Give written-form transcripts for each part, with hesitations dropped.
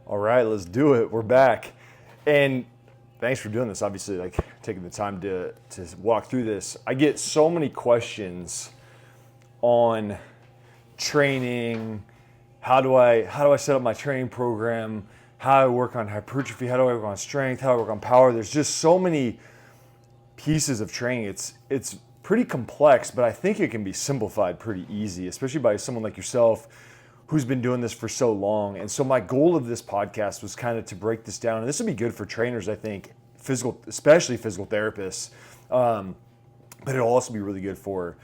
All right, let's do it. We're back. And thanks for doing this. Obviously, like taking the time to walk through this. I get so many questions on training. How do I set up my training program? How do I work on hypertrophy? How do I work on strength? How do I work on power? There's just so many pieces of training. It's pretty complex, but I think it can be simplified pretty easy, especially by someone like yourself who's been doing this for so long. And so my goal of this podcast was kind of to break this down. And this would be good for trainers, I think, especially physical therapists. But it'll also be really good for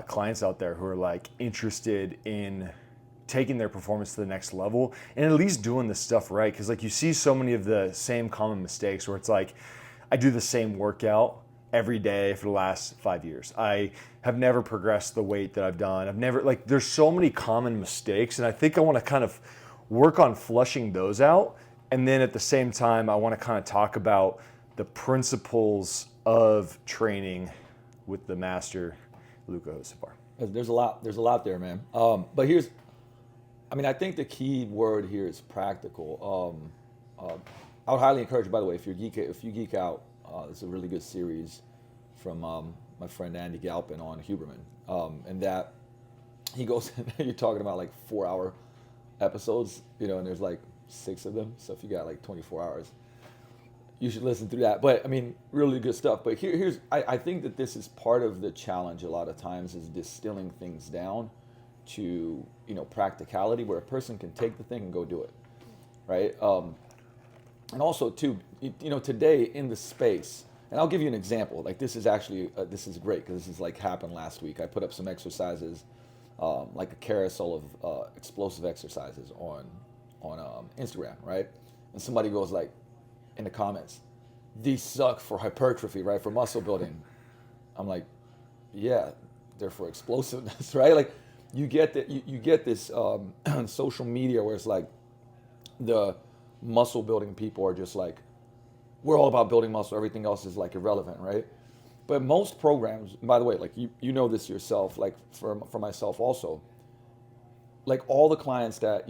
clients out there who are like interested in taking their performance to the next level and at least doing this stuff right. Because like you see so many of the same common mistakes where it's like, I do the same workout every day for the last 5 years. I have never progressed the weight that I've done. There's so many common mistakes, and I think I want to kind of work on flushing those out. And then at the same time, I want to kind of talk about the principles of training with the master, Luka Hocevar. There's a lot there, man. But I think the key word here is practical. I would highly encourage you, by the way, if you geek out, it's a really good series from my friend Andy Galpin on Huberman, and that he goes. You're talking about like 4-hour episodes, and there's like 6 of them. So if you got like 24 hours, you should listen through that. But I mean, really good stuff. But I think that this is part of the challenge. A lot of times is distilling things down to practicality, where a person can take the thing and go do it, right? And also, too, today in the space, and I'll give you an example. Like this is actually, this is great because this is like happened last week. I put up some exercises, like a carousel of explosive exercises on Instagram, right? And somebody goes like, in the comments, these suck for hypertrophy, right? For muscle building. I'm like, yeah, they're for explosiveness, right? Like you get that, you get this on social media where it's like the muscle building people are just like, we're all about building muscle, everything else is like irrelevant, right? But most programs, by the way, like you know this yourself, like for myself also, like all the clients that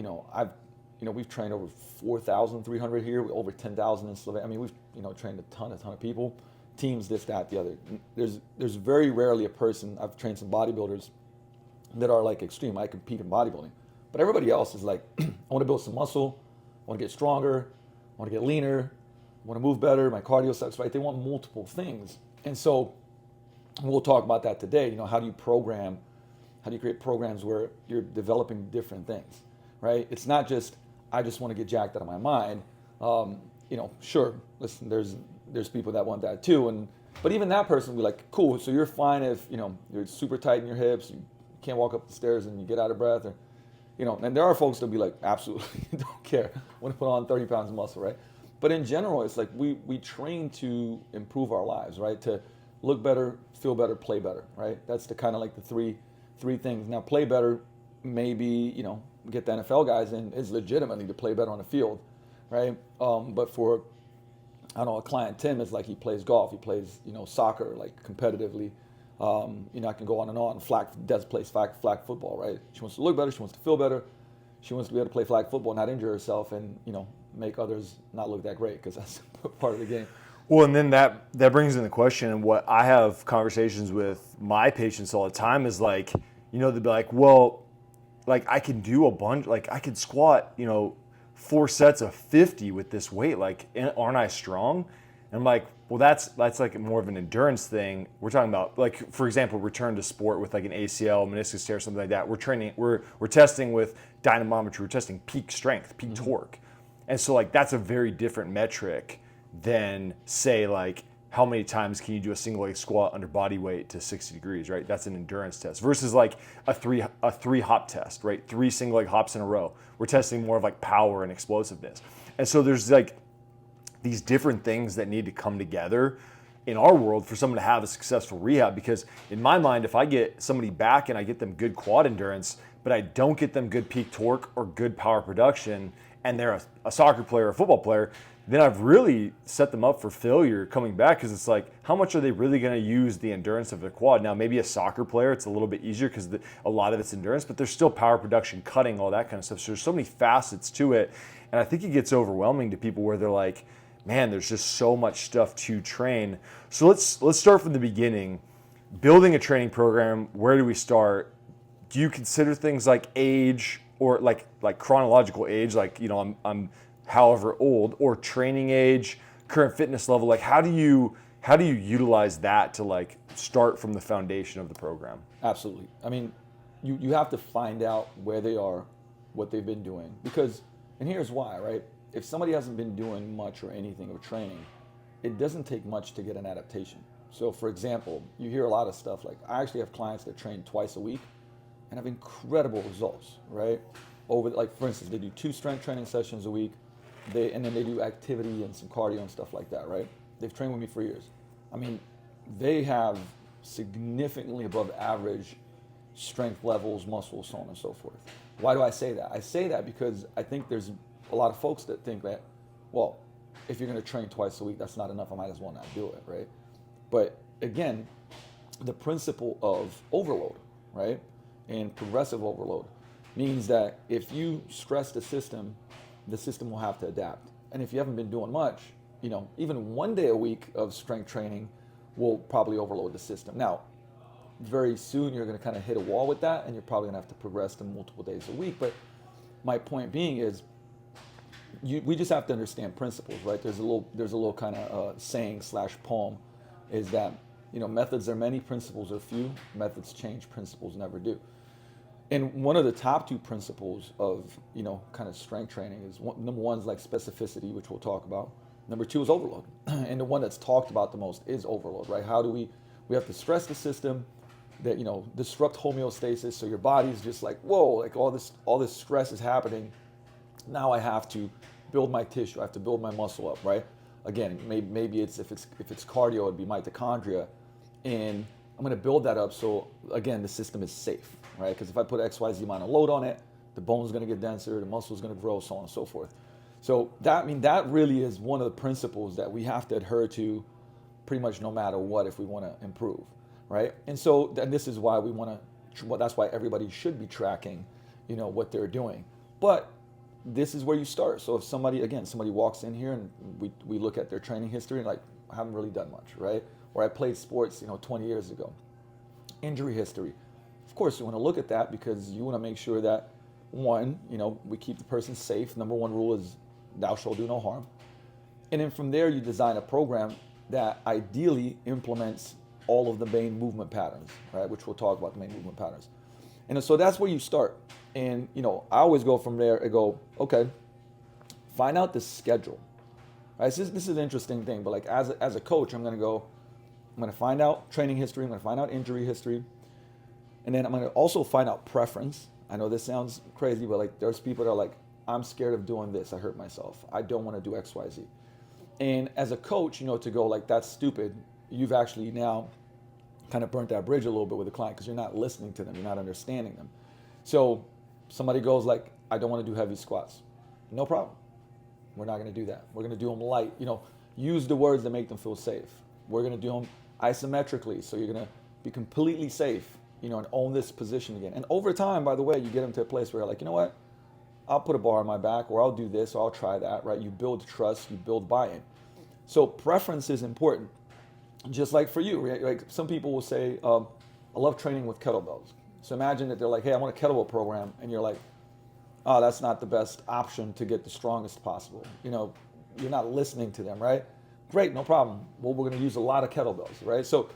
we've trained over 4,300 here, over 10,000 in Slovenia. I mean, we've trained a ton of people, teams, this, that, the other. There's very rarely a person. I've trained some bodybuilders that are like extreme. I compete in bodybuilding, but everybody else is like, I want to build some muscle. I want to get stronger, I want to get leaner, I want to move better, my cardio sucks, right? They want multiple things. And so we'll talk about that today. How do you create programs where you're developing different things, right? It's not just, I just want to get jacked out of my mind. Sure, listen, there's people that want that too. But even that person will be like, cool, so you're fine if, you're super tight in your hips, you can't walk up the stairs and you get out of breath, or and there are folks that'll be like, absolutely don't care. I want to put on 30 pounds of muscle, right? But in general, it's like we train to improve our lives, right? To look better, feel better, play better, right? That's the kind of like the three things. Now, play better, maybe, get the NFL guys in, is legitimately to play better on the field, right? But for, I don't know, a client, Tim, is like he plays golf, he plays, soccer, like competitively. I can go on and on. Des plays flag football, right? She wants to look better. She wants to feel better. She wants to be able to play flag football, not injure herself, and make others not look that great, because that's part of the game. Well, and then that brings in the question, and what I have conversations with my patients all the time is like, they'll be like, well, like I can do a bunch, like I could squat, 4 sets of 50 with this weight, like aren't I strong? And I'm like, well, that's like more of an endurance thing. We're talking about, like, for example, return to sport with like an ACL, meniscus tear, something like that. We're testing with dynamometry. We're testing peak strength, peak torque. And so like that's a very different metric than say like how many times can you do a single leg squat under body weight to 60 degrees, right? That's an endurance test versus like a three hop test, right? 3 single leg hops in a row. We're testing more of like power and explosiveness. And so there's like these different things that need to come together in our world for someone to have a successful rehab. Because in my mind, if I get somebody back and I get them good quad endurance, but I don't get them good peak torque or good power production, and they're a soccer player or a football player, then I've really set them up for failure coming back, because it's like, how much are they really going to use the endurance of their quad? Now, maybe a soccer player, it's a little bit easier because a lot of it's endurance, but there's still power production, cutting, all that kind of stuff. So there's so many facets to it. And I think it gets overwhelming to people where they're like, man, there's just so much stuff to train. So let's start from the beginning. Building a training program, where do we start? Do you consider things like age or like chronological age, like, you know, I'm however old, or training age, current fitness level? Like how do you utilize that to like start from the foundation of the program? Absolutely. I mean, you have to find out where they are, what they've been doing, because, and here's why, right? If somebody hasn't been doing much or anything of training, it doesn't take much to get an adaptation. So for example, you hear a lot of stuff like, I actually have clients that train twice a week and have incredible results, right? Over, like for instance, they do 2 strength training sessions a week, and then they do activity and some cardio and stuff like that, right? They've trained with me for years. I mean, they have significantly above average strength levels, muscles, so on and so forth. Why do I say that? I say that because I think there's a lot of folks that think that, well, if you're going to train twice a week, that's not enough. I might as well not do it, right? But again, the principle of overload, right, and progressive overload means that if you stress the system will have to adapt. And if you haven't been doing much, you know, even 1 day a week of strength training will probably overload the system. Now, very soon you're going to kind of hit a wall with that, and you're probably going to have to progress to multiple days a week. But my point being is, we just have to understand principles, right? There's a little kind of saying / poem, is that, you know, methods are many, principles are few. Methods change, principles never do. And one of the top 2 principles of, you know, kind of strength training is number 1 is like specificity, which we'll talk about. Number 2 is overload, and the one that's talked about the most is overload, right? How do we have to stress the system, that, you know, disrupt homeostasis, so your body's just like, whoa, like all this stress is happening. Now I have to build my tissue, I have to build my muscle up, right? Again, maybe it's if it's cardio, it'd be mitochondria, and I'm going to build that up so, again, the system is safe, right? Because if I put XYZ amount of load on it, the bone's going to get denser, the muscle's going to grow, so on and so forth. So that really is one of the principles that we have to adhere to pretty much no matter what if we want to improve, right? And so this is why we want to, that's why everybody should be tracking, you know, what they're doing. But this is where you start. So if somebody walks in here and we look at their training history and like, I haven't really done much, right? Or I played sports, you know, 20 years ago. Injury history. Of course, you want to look at that because you want to make sure that, one, you know, we keep the person safe. Number 1 rule is thou shalt do no harm. And then from there, you design a program that ideally implements all of the main movement patterns, right? Which we'll talk about, the main movement patterns. And so that's where you start. And, you know, I always go from there and go, okay, find out the schedule. Right? So this is an interesting thing, but like as a coach, I'm going to find out training history, I'm going to find out injury history, and then I'm going to also find out preference. I know this sounds crazy, but like there's people that are like, I'm scared of doing this, I hurt myself, I don't want to do XYZ. And as a coach, you know, to go like, that's stupid, you've actually now kind of burnt that bridge a little bit with the client because you're not listening to them, you're not understanding them. So somebody goes like, I don't want to do heavy squats. No problem. We're not going to do that. We're going to do them light. You know, use the words that make them feel safe. We're going to do them isometrically, so you're going to be completely safe, you know, and own this position again. And over time, by the way, you get them to a place where you're like, you know what? I'll put a bar on my back, or I'll do this, or I'll try that, right? You build trust, you build buy-in. So preference is important. Just like for you, right? Like some people will say, I love training with kettlebells. So imagine that they're like, hey, I want a kettlebell program, and you're like, oh, that's not the best option to get the strongest possible. You know, you're not listening to them, right? Great, no problem. Well, we're going to use a lot of kettlebells, right? So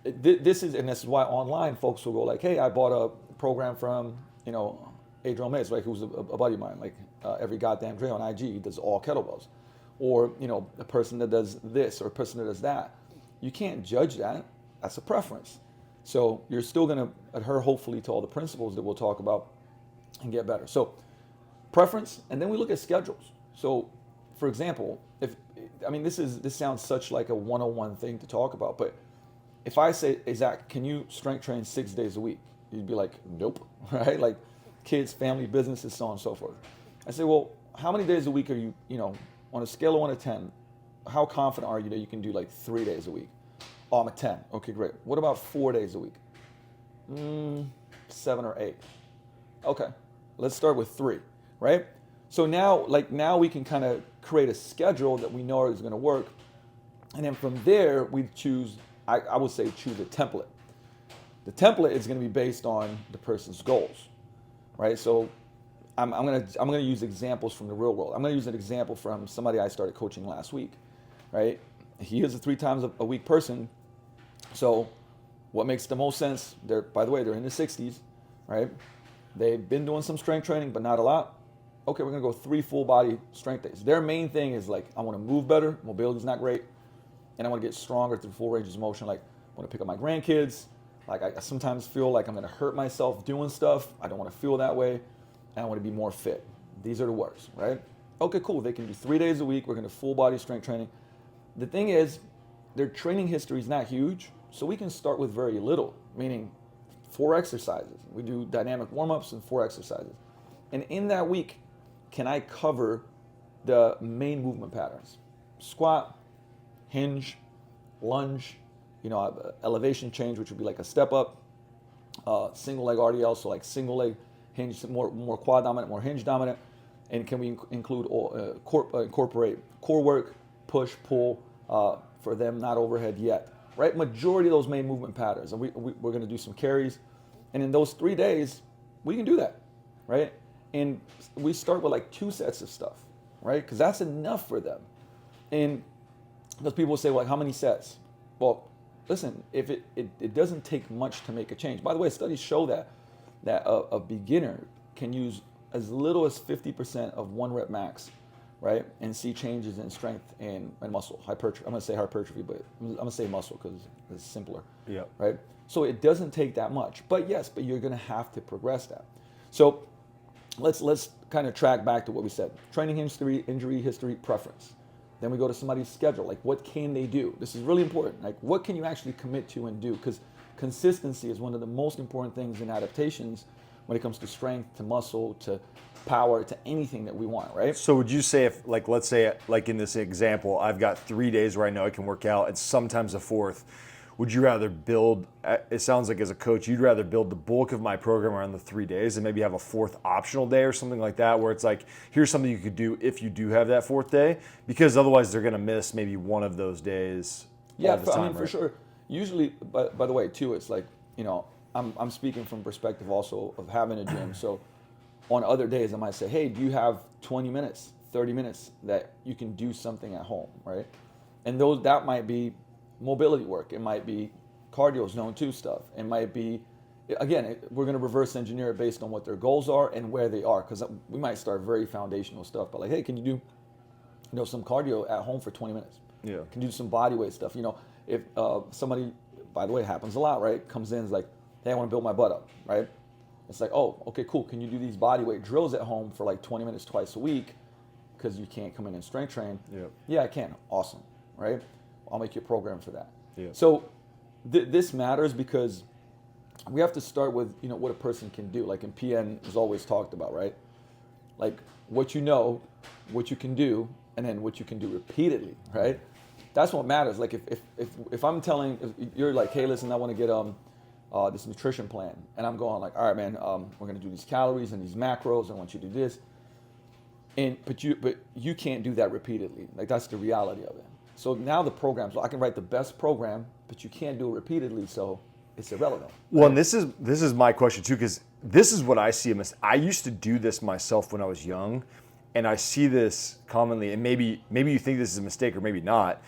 this is why online folks will go like, hey, I bought a program from, you know, Adrian Mays, right, who's a buddy of mine, like every goddamn day on IG, he does all kettlebells. Or, you know, a person that does this or a person that does that. You can't judge that. That's a preference. So you're still going to adhere, hopefully, to all the principles that we'll talk about and get better. So preference, and then we look at schedules. So, for example, this sounds such like a 101 thing to talk about, but if I say, hey, Zach, can you strength train 6 days a week? You'd be like, nope, right? Like kids, family, businesses, so on and so forth. I say, well, how many days a week are you, you know, on a scale of 1 to 10, how confident are you that you can do like 3 days a week? Oh, I'm a 10. Okay, great. What about 4 days a week? 7 or 8. Okay, let's start with 3, right? So now we can kind of create a schedule that we know is going to work. And then from there, we choose, I would say choose a template. The template is going to be based on the person's goals, right? So I'm gonna use examples from the real world. I'm gonna use an example from somebody I started coaching last week, right? He is a 3 times a week person. So what makes the most sense? By the way, they're in the 60s, right? They've been doing some strength training, but not a lot. Okay, we're gonna go 3 full body strength days. Their main thing is like, I want to move better. Mobility's not great, and I want to get stronger through full range of motion. Like, I want to pick up my grandkids. Like, I sometimes feel like I'm gonna hurt myself doing stuff. I don't want to feel that way, and I want to be more fit. These are the words, right? Okay, cool. They can do 3 days a week. We're gonna full body strength training. The thing is, their training history is not huge, so we can start with very little, meaning 4 exercises. We do dynamic warm-ups and 4 exercises. And in that week, can I cover the main movement patterns? Squat, hinge, lunge, elevation change, which would be like a step up, single leg RDL, so like single leg hinge, more quad dominant, more hinge dominant. And can we include incorporate core work, push, pull, for them not overhead yet, right? Majority of those main movement patterns. And we're going to do some carries. And in those 3 days, we can do that, right? And we start with like 2 sets of stuff, right? Because that's enough for them. And because people say, well, like, how many sets? Well, listen, if it doesn't take much to make a change. By the way, studies show that a beginner can use as little as 50% of 1 rep max, right? And see changes in strength and muscle. Hypertrophy. I'm going to say hypertrophy, but I'm going to say muscle because it's simpler, right? So it doesn't take that much. But yes, you're going to have to progress that. So let's kind of track back to what we said. Training history, injury history, preference. Then we go to somebody's schedule. Like, what can they do? This is really important. Like, what can you actually commit to and do? Because consistency is one of the most important things in adaptations when it comes to strength, to muscle, to power, to anything that we want, right? So would you say if, like, let's say, like in this example, I've got 3 days where I know I can work out and sometimes a 4th, would you rather build, it sounds like as a coach, you'd rather build the bulk of my program around the 3 days and maybe have a 4th optional day or something like that, where it's like, here's something you could do if you do have that 4th day, because otherwise they're going to miss maybe one of those days all the time, for sure. Usually, by the way, too, it's like, I'm speaking from perspective also of having a gym. So on other days, I might say, hey, do you have 20 minutes, 30 minutes that you can do something at home, right? And that might be mobility work. It might be cardio zone 2 stuff. It might be, again, we're going to reverse engineer it based on what their goals are and where they are, because we might start very foundational stuff, but like, hey, can you do some cardio at home for 20 minutes? Yeah. Can you do some body weight stuff? If somebody, by the way, it happens a lot, right? Comes in and is like, hey, I want to build my butt up, right? It's like, oh, okay, cool. Can you do these body weight drills at home for like 20 minutes twice a week because you can't come in and strength train? Yeah, I can. Awesome, right? I'll make you a program for that. So this matters because we have to start with, what a person can do. Like in PN is always talked about, right? Like what you know, what you can do, and then what you can do repeatedly, right? That's what matters. Like if I'm telling, if you're like, hey, listen, I want to get this nutrition plan, and I'm going like, all right, man, we're gonna do these calories and these macros. I want you to do this, but you can't do that repeatedly. Like that's the reality of it. So now the programs, I can write the best program, but you can't do it repeatedly, so it's irrelevant. Well, and this is my question too, because this is what I see. I used to do this myself when I was young, and I see this commonly. And maybe you think this is a mistake, or maybe not.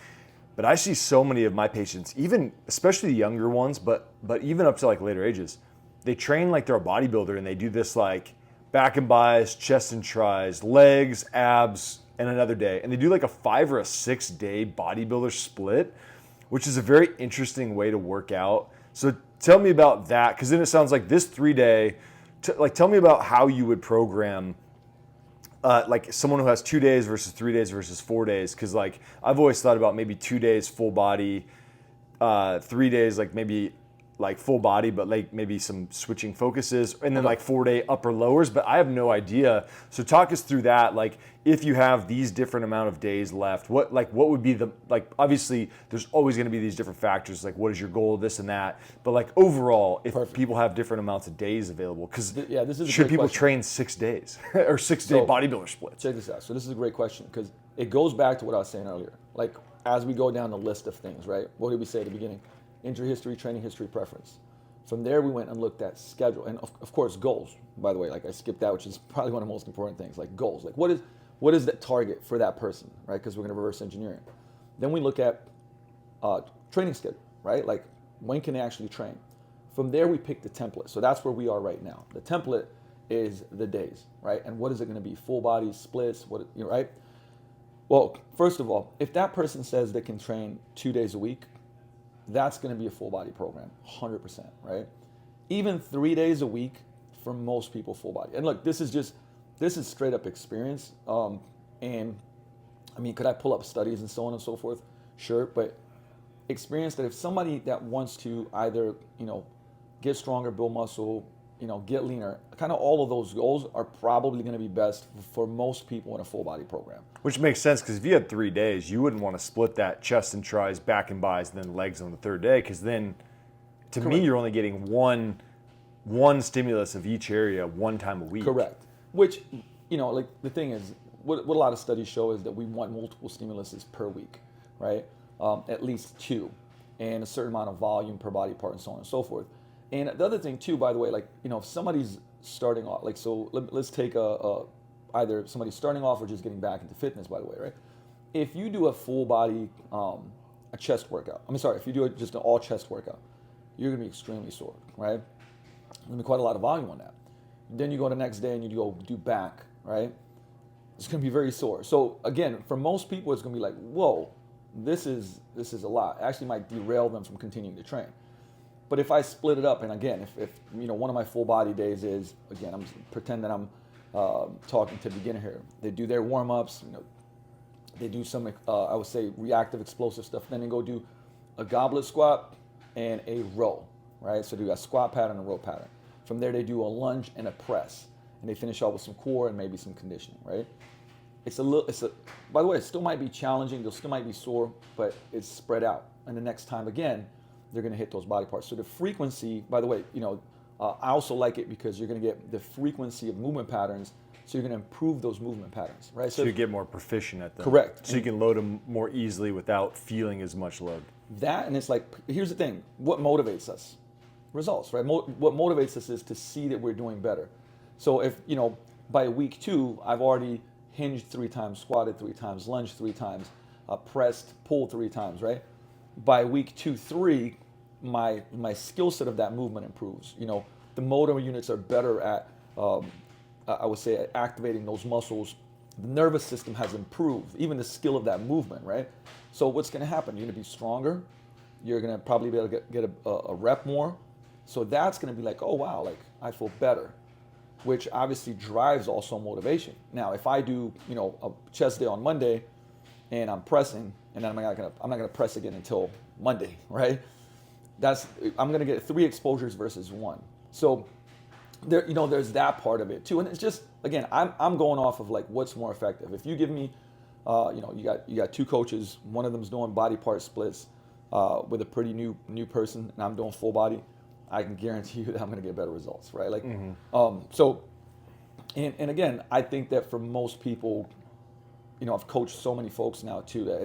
But I see so many of my patients, even especially the younger ones, but even up to like later ages, they train like they're a bodybuilder, and they do this like back and bis, chest and tris, legs, abs, and another day. And they do like a 5 or a 6 day bodybuilder split, which is a very interesting way to work out. So tell me about that, because then it sounds like this 3 day, tell me about how you would program like someone who has 2 days versus 3 days versus 4 days. Because like I've always thought about maybe 2 days full body, 3 days like maybe like full body, but like maybe some switching focuses, and then like 4-day upper lowers, but I have no idea. So talk us through that. Like if you have these different amount of days left, what would be the, like obviously there's always going to be these different factors, like what is your goal, this and that, but like overall, if people have different amounts of days available, because this is should people train 6 days or 6-day bodybuilder splits? Check this out. So this is a great question because it goes back to what I was saying earlier. Like as we go down the list of things, right? What did we say at the beginning? Injury history, training history, preference. From there, we went and looked at schedule. And of course, goals, by the way. Like I skipped that, which is probably one of the most important things, like goals. Like what is that target for that person, right? Because we're going to reverse engineer it. Then we look at training schedule, right? Like when can they actually train? From there, we pick the template. So that's where we are right now. The template is the days, right? And what is it going to be? Full body, splits, right? Well, first of all, if that person says they can train 2 days a week, that's going to be a full body program, 100%, right? Even 3 days a week for most people, full body. And look, this is straight up experience. And I mean, could I pull up studies and so on and so forth? Sure, but experience that if somebody that wants to either, get stronger, build muscle, get leaner, kind of all of those goals are probably going to be best for most people in a full body program. Which makes sense, because if you had 3 days, you wouldn't want to split that chest and tries, back and bis, and then legs on the third day, because then, to me, you're only getting one stimulus of each area one time a week. Correct. Which, like the thing is, what a lot of studies show is that we want multiple stimuluses per week, right? At least 2, and a certain amount of volume per body part, and so on and so forth. And the other thing too, by the way, like, if somebody's starting off, like, so let's take either somebody starting off or just getting back into fitness, by the way, right? If you do a full body, a chest workout, if you do just an all chest workout, you're gonna be extremely sore, right? There's gonna be quite a lot of volume on that. Then you go the next day and you go do back, right? It's gonna be very sore. So again, for most people, it's gonna be like, whoa, this is a lot. It actually might derail them from continuing to train. But if I split it up, and again, if one of my full body days is, again, I'm pretend that I'm talking to beginner here. They do their warm ups, they do some I would say reactive explosive stuff. Then they go do a goblet squat and a row, right? So they do a squat pattern and a row pattern. From there, they do a lunge and a press, and they finish off with some core and maybe some conditioning, right? By the way, it still might be challenging. They still might be sore, but it's spread out. And the next time again, they're going to hit those body parts. So the frequency, by the way, I also like it because you're going to get the frequency of movement patterns. So you're going to improve those movement patterns, right? So you get more proficient at them. Correct. So you can load them more easily without feeling as much load. That, and it's like, here's the thing. What motivates us? Results, right? What motivates us is to see that we're doing better. So if, by week 2, I've already hinged 3 times, squatted 3 times, lunged 3 times, pressed, pulled 3 times, right? By week 2, 3, my skill set of that movement improves. The motor units are better at, I would say, at activating those muscles. The nervous system has improved, even the skill of that movement, right? So what's going to happen? You're going to be stronger. You're going to probably be able to get a rep more. So that's going to be like, oh, wow, like I feel better, which obviously drives also motivation. Now, if I do, a chest day on Monday and I'm pressing, and then I'm not going to press again until Monday, right? I'm going to get 3 exposures versus 1. So there, there's that part of it too. And it's just, again, I'm going off of like what's more effective. If you give me, you got 2 coaches, one of them's doing body part splits with a pretty new person, and I'm doing full body, I can guarantee you that I'm going to get better results, right? Like, so, and again, I think that for most people, I've coached so many folks now too that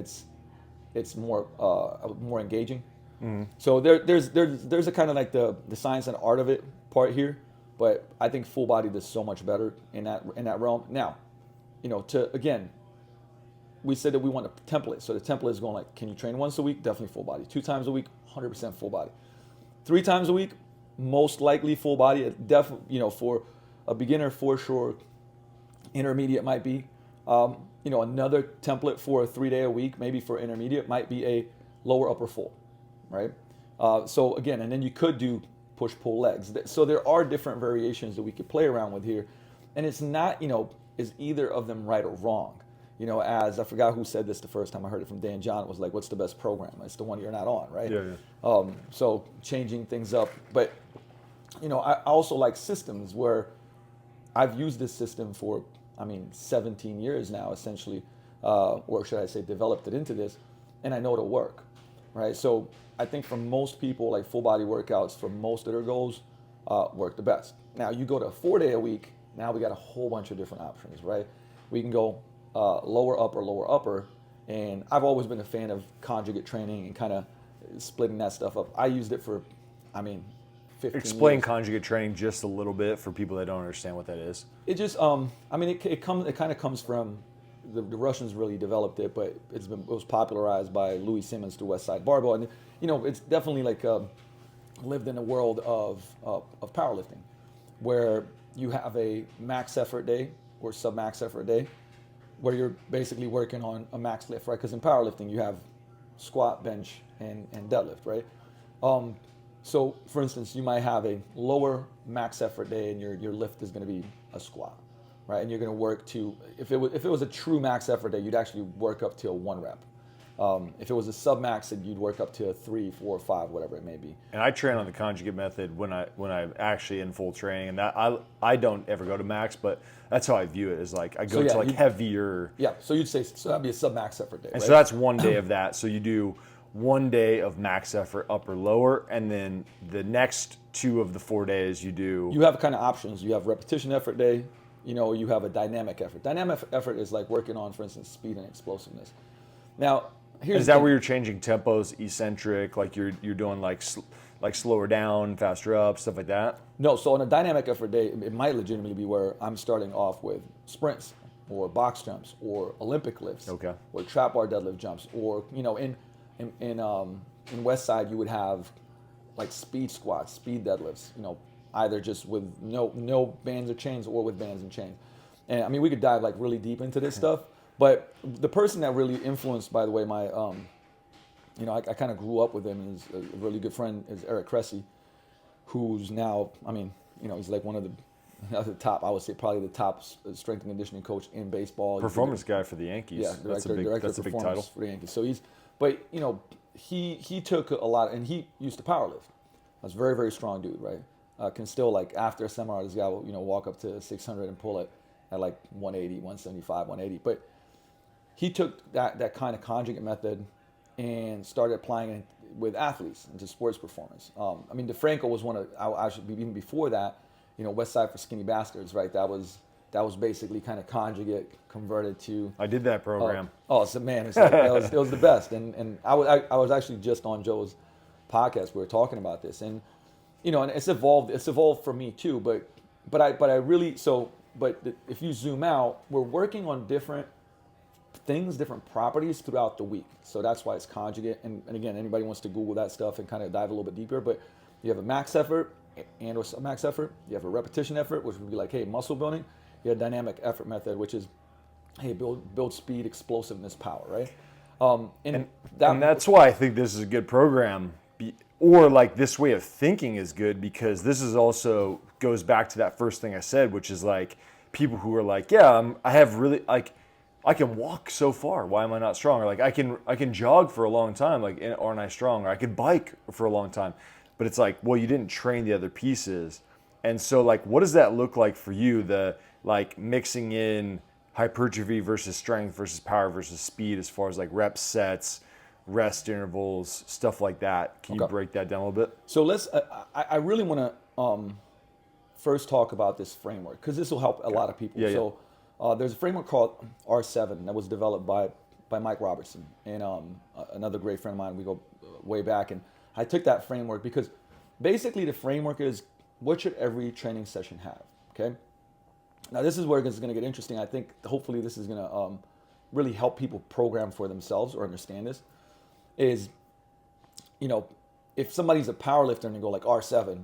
it's more engaging. So there's a kind of like the science and art of it part here, but I think full body does so much better in that realm. Now, again, we said that we want a template. So the template is going like, can you train once a week? Definitely full body. 2 times a week, 100% full body. 3 times a week, most likely full body. Definitely, for a beginner, for sure. Intermediate might be. Another template for a 3-day a week, maybe for intermediate, might be a lower upper full, right? So again, and then you could do push-pull legs. So there are different variations that we could play around with here. And it's not, is either of them right or wrong? as I forgot who said this the first time I heard it from Dan John. It was like, what's the best program? It's the one you're not on, right? Yeah. So changing things up. But, I also like systems where I've used this system for, 17 years now, essentially, or should I say developed it into this, and I know it'll work, right? So I think for most people, like full body workouts for most of their goals work the best. Now you go to a 4-day a week, now we got a whole bunch of different options, right? We can go lower upper, and I've always been a fan of conjugate training and kind of splitting that stuff up. I used it for, 15 Explain years. conjugate training just a little bit for people that don't understand what that is. It just, it kind of comes from the Russians really developed it, but it was popularized by Louis Simmons through West Side Barbell, and it's definitely like lived in a world of powerlifting, where you have a max effort day or sub max effort day, where you're basically working on a max lift, right? Because in powerlifting you have squat, bench, and deadlift, right? So, for instance, you might have a lower max effort day, and your lift is going to be a squat, right? And you're going to work to, if it was a true max effort day, you'd actually work up to a 1 rep. If it was a sub max, you'd work up to a 3, 4, 5, whatever it may be. And I train on the conjugate method when I'm actually in full training, and that I don't ever go to max, but that's how I view it. Is like I go to like heavier. Yeah, so you'd say that'd be a sub max effort day. And right? so that's 1 day of that. So you do 1 day of max effort, upper lower, and then the next 2 of the 4 days you do. You have kind of options. You have repetition effort day. You have a dynamic effort. Dynamic effort is like working on, for instance, speed and explosiveness. Now, is that where you're changing tempos, eccentric, like you're doing like slower down, faster up, stuff like that? No, so on a dynamic effort day, it might legitimately be where I'm starting off with sprints or box jumps or Olympic lifts, okay, or trap bar deadlift jumps, or in West Side you would have like speed squats, speed deadlifts, either just with no bands or chains or with bands and chains. And we could dive like really deep into this stuff. But the person that really influenced, by the way, my, I kind of grew up with him, is a really good friend, is Eric Cressy, who's now, he's like one of the top, I would say probably the top strength and conditioning coach in baseball. Performance guy for the Yankees. Yeah, director that's of a big performance title for the Yankees. So he took a lot, and he used to powerlift. I was a very, very strong dude, right? Can still, like, after a seminar, this guy will, walk up to 600 and pull it at like 180, 175, 180. But he took that kind of conjugate method and started applying it with athletes into sports performance. DeFranco was one of, even before that, West Side for Skinny Bastards, right? That was basically kind of conjugate converted to. I did that program. Man, it was the best. And I was actually just on Joe's podcast. We were talking about this, and and it's evolved. It's evolved for me too. But if you zoom out, we're working on different things, different properties throughout the week. So that's why it's conjugate. And again, anybody wants to Google that stuff and kind of dive a little bit deeper. But you have a max effort and or sub-max effort. You have a repetition effort, which would be like, hey, muscle building. You have a dynamic effort method, which is, hey, build speed, explosiveness, power, right? And that's why I think this is a good program, or like this way of thinking is good, because this is also goes back to that first thing I said, which is like people who are like, yeah, I have really like. I can walk so far. Why am I not strong? Or like I can jog for a long time. Like, aren't I strong? Or I could bike for a long time. But it's like, well, you didn't train the other pieces. And so like, what does that look like for you? The like mixing in hypertrophy versus strength versus power versus speed, as far as like reps, sets, rest intervals, stuff like that. Can you break that down a little bit? So let's. I really want to first talk about this framework, because this will help a lot of people. Yeah. There's a framework called R7 that was developed by Mike Robertson and another great friend of mine. We go way back, and I took that framework because basically the framework is, what should every training session have? Okay. Now this is where it's going to get interesting. I think hopefully this is going to really help people program for themselves or understand this. Is, if somebody's a powerlifter and they go like R7,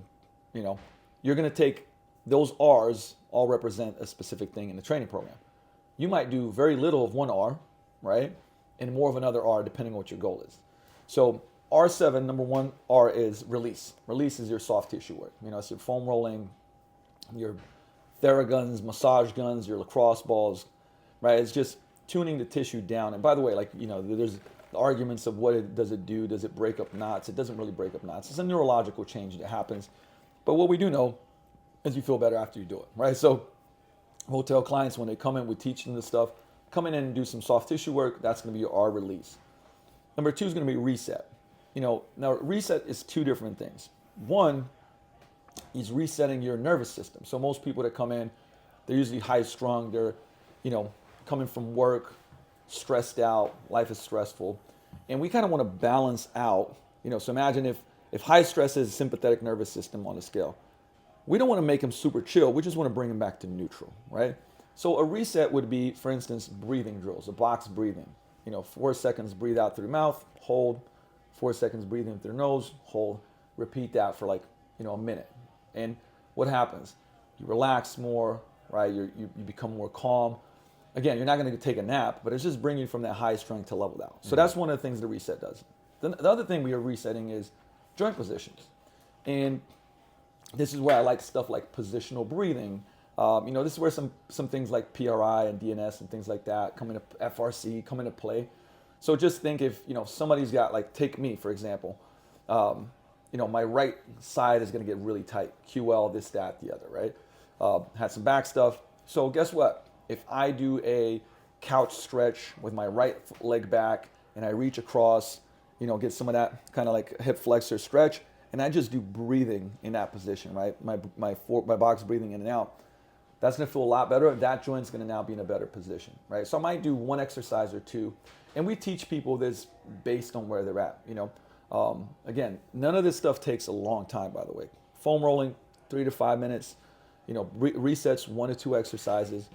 you're going to take those R's all represent a specific thing in the training program. You might do very little of one R, right? And more of another R, depending on what your goal is. So R7, number 1 R is release. Release is your soft tissue work. It's your foam rolling, your Theraguns, massage guns, your lacrosse balls, right? It's just tuning the tissue down. And by the way, like, there's arguments of does it do? Does it break up knots? It doesn't really break up knots. It's a neurological change that happens. But what we do know is you feel better after you do it, right? So we'll tell clients when they come in, we teach them this stuff, come in and do some soft tissue work. That's going to be your R release. Number 2 is going to be reset. Now reset is 2 different things. One is resetting your nervous system. So most people that come in, they're usually high strung. They're, coming from work, stressed out. Life is stressful. And we kind of want to balance out, so imagine if high stress is sympathetic nervous system on a scale. We don't want to make them super chill. We just want to bring them back to neutral, right? So a reset would be, for instance, breathing drills, a box breathing. 4 seconds, breathe out through the mouth, hold. 4 seconds, breathe in through the nose, hold. Repeat that for a minute. And what happens? You relax more, right? You become more calm. Again, you're not going to take a nap, but it's just bringing you from that high strength to level down. So that's one of the things the reset does. Then the other thing we are resetting is joint positions. And this is where I like stuff like positional breathing. This is where some things like PRI and DNS and things like that come into FRC, come into play. So just think if, somebody's got, take me, for example, my right side is going to get really tight. QL, this, that, the other, right? Had some back stuff. So guess what? If I do a couch stretch with my right leg back and I reach across, get some of that kind of like hip flexor stretch, and I just do breathing in that position, right? My box breathing in and out. That's going to feel a lot better. That joint's going to now be in a better position, right? So I might do 1 exercise or 2, and we teach people this based on where they're at. Again, none of this stuff takes a long time, by the way. Foam rolling, 3 to 5 minutes. Resets, 1 to 2 exercises.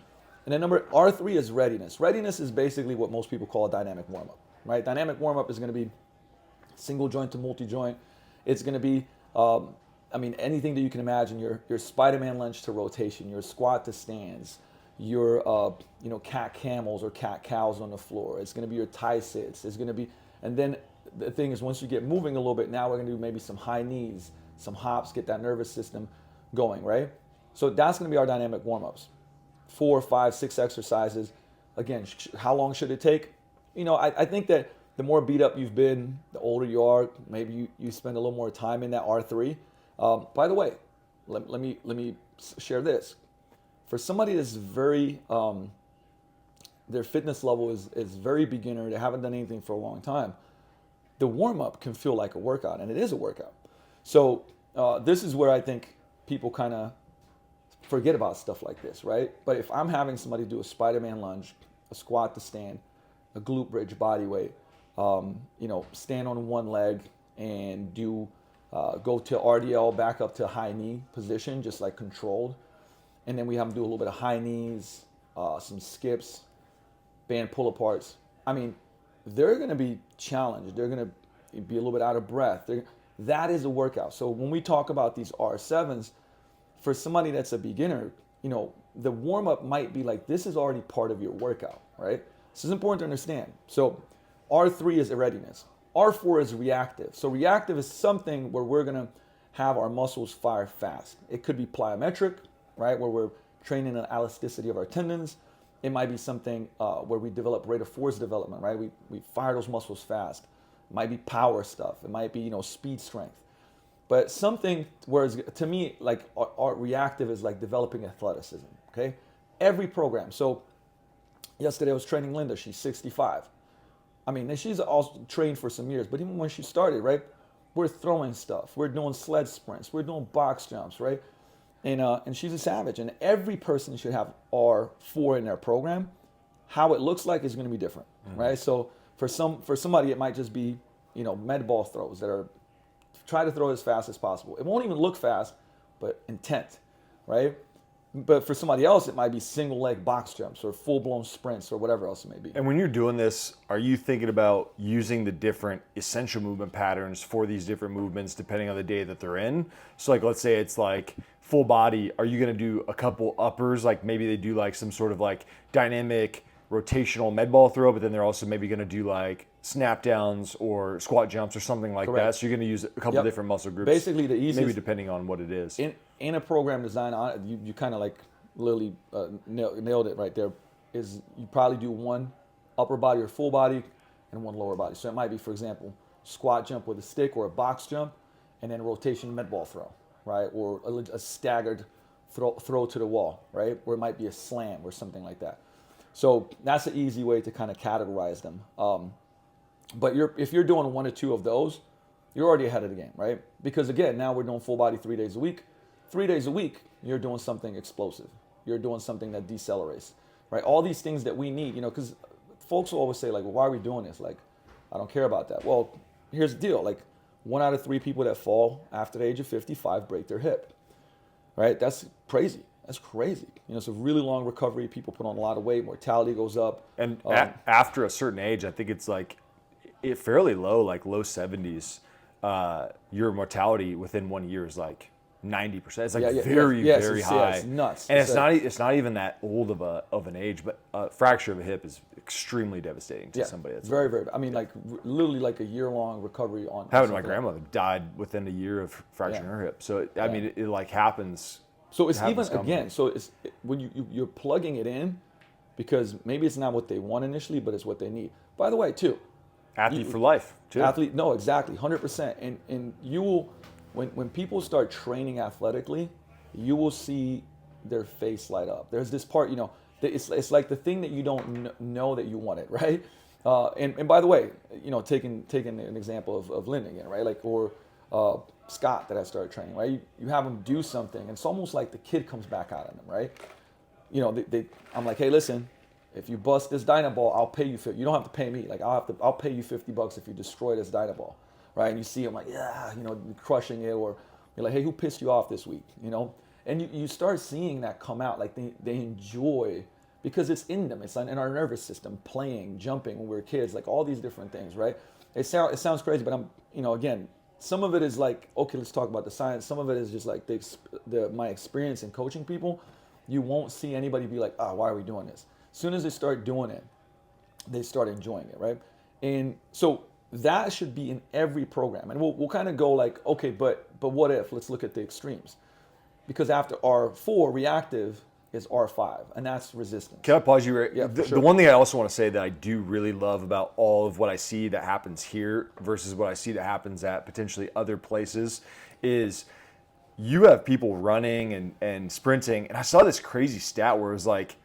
And then number R3 is readiness. Readiness is basically what most people call a dynamic warm-up, right? Dynamic warm-up is going to be single joint to multi-joint. It's going to be, anything that you can imagine. Your Spider-Man lunge to rotation, your squat to stands, your cat camels or cat cows on the floor. It's going to be your tie sits. It's going to be, and then the thing is, once you get moving a little bit, now we're going to do maybe some high knees, some hops, get that nervous system going, right? So that's going to be our dynamic warm-ups. 4, 5, 6 exercises. Again, how long should it take? I think that the more beat up you've been, the older you are, maybe you spend a little more time in that R3. By the way, let me share this. For somebody that's very, their fitness level is very beginner, they haven't done anything for a long time, the warm-up can feel like a workout, and it is a workout. So this is where I think people kind of forget about stuff like this, right? But if I'm having somebody do a Spider-Man lunge, a squat to stand, a glute bridge body weight, stand on one leg and do go to RDL back up to high knee position, just like controlled. And then we have them do a little bit of high knees, some skips, band pull aparts. They're going to be challenged. They're going to be a little bit out of breath. That is a workout. So when we talk about these R7s, for somebody that's a beginner, the warm-up might be like, this is already part of your workout, right? This is important to understand. So R3 is readiness. R4 is reactive. So reactive is something where we're going to have our muscles fire fast. It could be plyometric, right, where we're training the elasticity of our tendons. It might be something where we develop rate of force development, right? We fire those muscles fast. It might be power stuff. It might be, speed strength. But something, whereas to me, like our reactive is like developing athleticism, okay? Every program. So yesterday I was training Linda. She's 65. She's also trained for some years, but even when she started, right, we're throwing stuff. We're doing sled sprints. We're doing box jumps, right? And she's a savage. And every person should have R4 in their program. How it looks like is going to be different, right? So for somebody, it might just be, med ball throws that are try to throw as fast as possible. It won't even look fast, but intent, right? But for somebody else, it might be single leg box jumps or full-blown sprints or whatever else it may be. And when you're doing this, are you thinking about using the different essential movement patterns for these different movements depending on the day that they're in? So like, let's say it's like full body. Are you going to do a couple uppers? Like maybe they do like some sort of like dynamic rotational med ball throw, but then they're also maybe going to do like snap downs or squat jumps or something like that. So you're going to use a couple different muscle groups. Basically the easiest, maybe depending on what it is. In a program design, you kind of like literally nailed it right there, is you probably do 1 upper body or full body, and one lower body. So it might be, for example, squat jump with a stick or a box jump, and then rotation med ball throw, right? Or a staggered throw to the wall, right? Or it might be a slam or something like that. So that's an easy way to kind of categorize them. But if you're doing one or two of those, you're already ahead of the game, right? Because again, now we're doing full body 3 days a week. 3 days a week, you're doing something explosive. You're doing something that decelerates, right? All these things that we need, because folks will always say, like, well, why are we doing this? Like, I don't care about that. Well, here's the deal. Like, 1 out of 3 people that fall after the age of 55 break their hip, right? That's crazy. That's crazy. It's a really long recovery. People put on a lot of weight. Mortality goes up. And after a certain age, I think it's like fairly low, like low 70s. Your mortality within 1 year is like 90%. It's like very high. Yeah, it's nuts. And it's not even that old of an age, but a fracture of a hip is extremely devastating to somebody. That's very, very. I mean, like literally like a year-long recovery on. Having my grandmother died within a year of fracturing her hip. So I mean, it like happens. So it's even again. So it's when you're plugging it in, because maybe it's not what they want initially, but it's what they need. By the way, too. Athlete for life, too. Athlete, no, exactly, 100%. And you will, when people start training athletically, you will see their face light up. There's this part, it's like the thing that you don't know that you want it, right? And by the way, taking an example of Lynn again, right? Like, or Scott that I started training, right? You have them do something, and it's almost like the kid comes back out of them, right? I'm like, hey, listen. If you bust this Dynaball, I'll pay you. You don't have to pay me. Like I'll pay you $50 if you destroy this Dynaball, right? And you see them like, crushing it, or you're like, hey, who pissed you off this week? And you start seeing that come out. Like they enjoy, because it's in them. It's in our nervous system, playing, jumping when we're kids, like all these different things, right? It sounds crazy, but again, some of it is like, okay, let's talk about the science. Some of it is just like my experience in coaching people. You won't see anybody be like, why are we doing this? As soon as they start doing it, they start enjoying it, right? And so that should be in every program. And we'll kind of go like, okay, but what if? Let's look at the extremes. Because after R4, reactive is R5, and that's resistance. Can I pause you right? Yeah, The one thing I also want to say that I do really love about all of what I see that happens here versus what I see that happens at potentially other places is you have people running and sprinting. And I saw this crazy stat where it was like,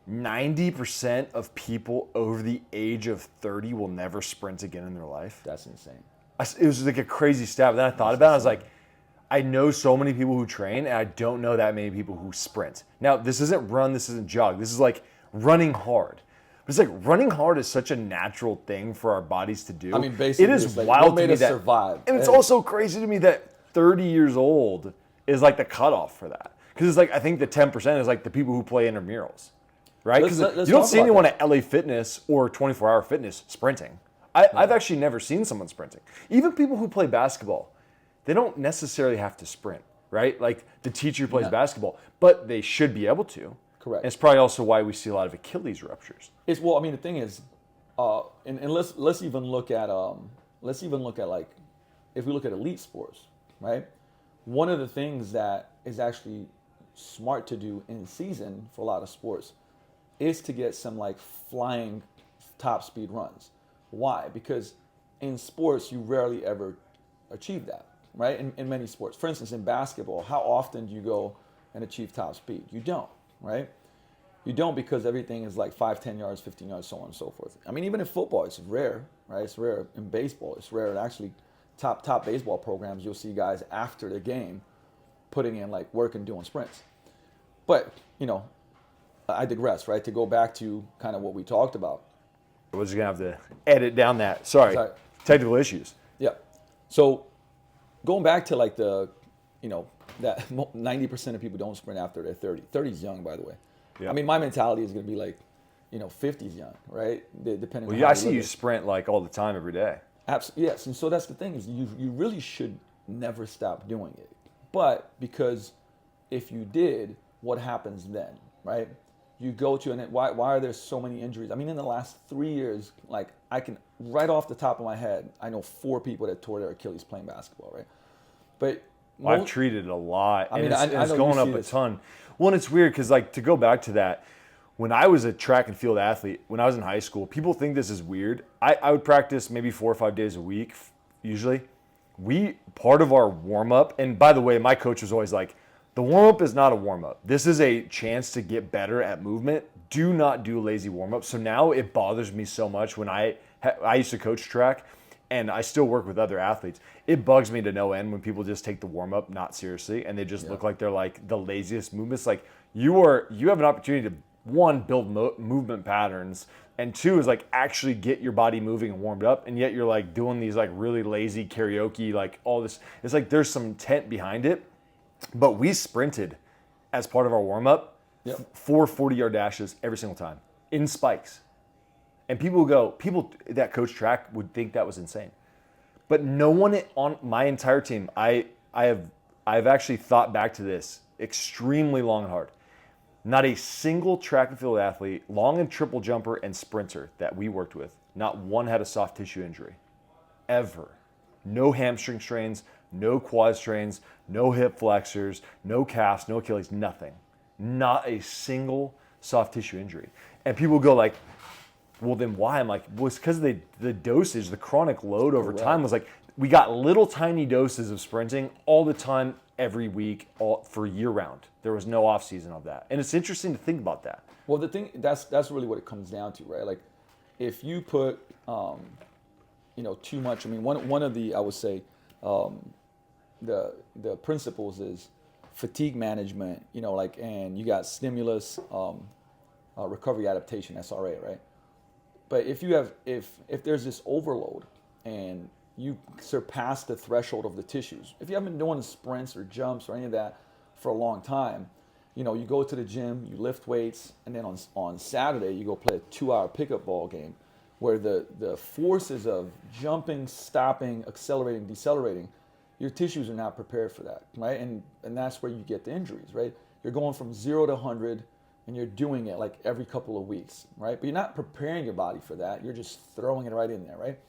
90% of people over the age of 30 will never sprint again in their life. That's insane. It was like a crazy stat. But then I thought about it. I was like, I know so many people who train, and I don't know that many people who sprint. Now, this isn't run. This isn't jog. This is like running hard. But it's like running hard is such a natural thing for our bodies to do. I mean, basically, it is like, wild what to made me that survive. And it's also crazy to me that 30 years old is like the cutoff for that. Because it's like, I think the 10% is like the people who play intramurals. Right? Because you don't see anyone at LA Fitness or 24-Hour Fitness sprinting. I've actually never seen someone sprinting. Even people who play basketball, they don't necessarily have to sprint, right? Like the teacher who plays basketball, but they should be able to. Correct. And it's probably also why we see a lot of Achilles ruptures. The thing is, and let's even look at like, if we look at elite sports, right? One of the things that is actually smart to do in season for a lot of sports is to get some like flying top speed runs. Why? Because in sports, you rarely ever achieve that, right? In many sports. For instance, in basketball, how often do you go and achieve top speed? You don't, right? You don't, because everything is like 5, 10 yards, 15 yards, so on and so forth. I mean, even in football, it's rare, right? It's rare. In baseball, it's rare. And actually, top baseball programs, you'll see guys after the game putting in like work and doing sprints. But, I digress, right? To go back to kind of what we talked about. We're just going to have to edit down that. Sorry. Technical issues. Yeah. So going back to like the, that 90% of people don't sprint after they're 30. 30 is young, by the way. Yeah. I mean, my mentality is going to be like, 50 is young, right? Depending on how I see you sprint like all the time every day. Absolutely. Yes. And so that's the thing is you really should never stop doing it. But because if you did, what happens then, right? You go to, and why are there so many injuries? I mean, in the last 3 years, like I can, right off the top of my head, I know 4 people that tore their Achilles playing basketball, right? But I've treated it a lot, and I it's going up a ton. Well, and it's weird because, like, to go back to that, when I was a track and field athlete, when I was in high school, people think this is weird. I would practice maybe 4 or 5 days a week, usually. Part of our warm up, and by the way, my coach was always like, the warm up is not a warm up. This is a chance to get better at movement. Do not do lazy warm up. So now it bothers me so much when I used to coach track, and I still work with other athletes. It bugs me to no end when people just take the warm up not seriously, and they just look like they're like the laziest movements. Like you have an opportunity to, one, build movement patterns, and two is like actually get your body moving and warmed up, and yet you're like doing these like really lazy karaoke, like all this. It's like there's some intent behind it, but we sprinted as part of our warm up, 4 40-yard dashes every single time in spikes, and people that coach track would think that was insane, but no one on my entire team. I've actually thought back to this extremely long and hard. Not a single track and field athlete, long and triple jumper and sprinter that we worked with, not one had a soft tissue injury, ever. No hamstring strains, no quad strains, no hip flexors, no calves, no Achilles, nothing. Not a single soft tissue injury. And people go like, well, then why? I'm like, well, it's because of the dosage, the chronic load over time was like, we got little tiny doses of sprinting all the time, every week, for year round. There was no off season of that. And it's interesting to think about that. Well, the thing, that's really what it comes down to, right? Like if you put, too much, I mean, one of the, I would say, the principles is fatigue management, and you got stimulus, recovery adaptation, SRA, right? But if there's this overload and you surpass the threshold of the tissues, if you haven't been doing sprints or jumps or any of that for a long time, you go to the gym, you lift weights, and then on Saturday you go play a 2-hour pickup ball game where the forces of jumping, stopping, accelerating, decelerating, your tissues are not prepared for that, right? And that's where you get the injuries, right? You're going from 0 to 100 and you're doing it like every couple of weeks, right? But you're not preparing your body for that. You're just throwing it right in there, right?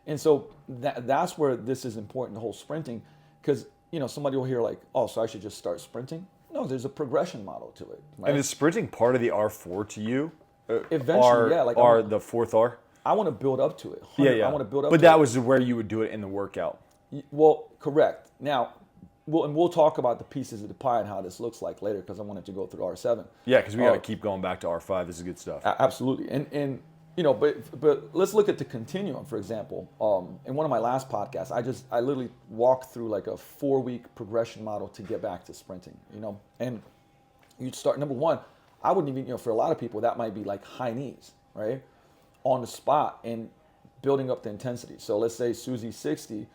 And so that's where this is important, the whole sprinting, because somebody will hear like, oh, so I should just start sprinting? No, there's a progression model to it. Right? And is sprinting part of the R4 to you? Eventually, yeah. Like the fourth R? I want to build up to it. Yeah. I want to build up but to that it. was where you would do it in the workout. Well, correct. Now, we'll talk about the pieces of the pie and how this looks like later because I wanted to go through R7. Yeah, because we got to keep going back to R5. This is good stuff. Absolutely. And but let's look at the continuum, for example. In one of my last podcasts, I literally walked through like a 4-week progression model to get back to sprinting, and you'd start, number one, I wouldn't even, for a lot of people, that might be like high knees, right? On the spot and building up the intensity. So let's say Susie's 60,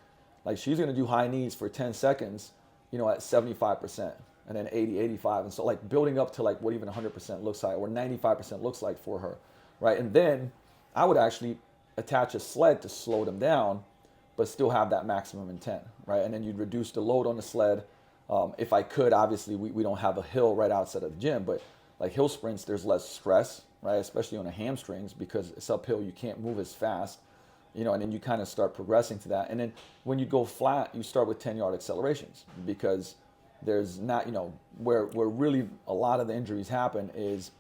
like she's going to do high knees for 10 seconds, at 75%, and then 80, 85. And so like building up to like what even 100% looks like or 95% looks like for her. Right, and then I would actually attach a sled to slow them down, but still have that maximum intent, right? And then you'd reduce the load on the sled. If I could, obviously, we don't have a hill right outside of the gym, but like hill sprints, there's less stress, right? Especially on the hamstrings because it's uphill, you can't move as fast, and then you kind of start progressing to that. And then when you go flat, you start with 10-yard accelerations because there's not, where really a lot of the injuries happen is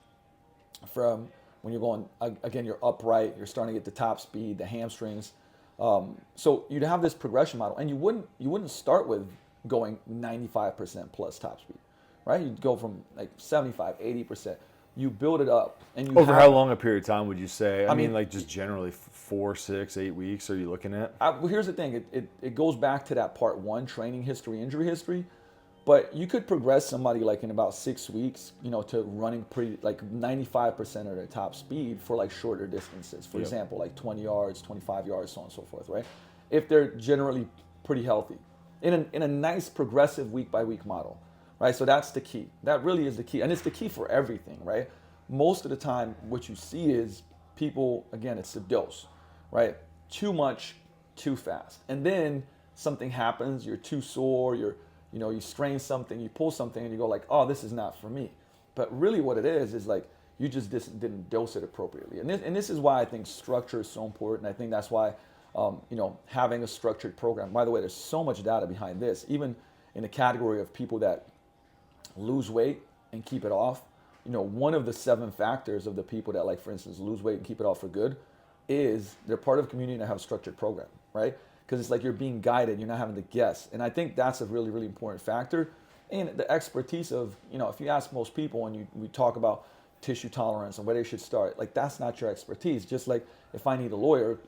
from when you're going, again, you're upright, you're starting to get the top speed, the hamstrings. So you'd have this progression model, and you wouldn't start with going 95% plus top speed, right? You'd go from like 75, 80%. You build it up. And Over how long a period of time would you say? I mean, like just generally 4, 6, 8 weeks are you looking at? Well, here's the thing. It goes back to that part 1, training history, injury history. But you could progress somebody like in about 6 weeks, to running pretty like 95% of their top speed for like shorter distances. For example, like 20 yards, 25 yards, so on and so forth, right? If they're generally pretty healthy, in a nice progressive week by week model, right? So that's the key. That really is the key, and it's the key for everything, right? Most of the time, what you see is people, again, it's the dose, right? Too much, too fast, and then something happens. You're too sore. You strain something, you pull something, and you go like, oh, this is not for me. But really what it is like you just didn't dose it appropriately. And this is why I think structure is so important. I think that's why, having a structured program. By the way, there's so much data behind this, even in the category of people that lose weight and keep it off. one of the 7 factors of the people that, like, for instance, lose weight and keep it off for good is they're part of a community that have a structured program, right? Because it's like you're being guided, you're not having to guess. And I think that's a really, really important factor. And the expertise of, if you ask most people and we talk about tissue tolerance and where they should start, like, that's not your expertise. Just like if I need a lawyer,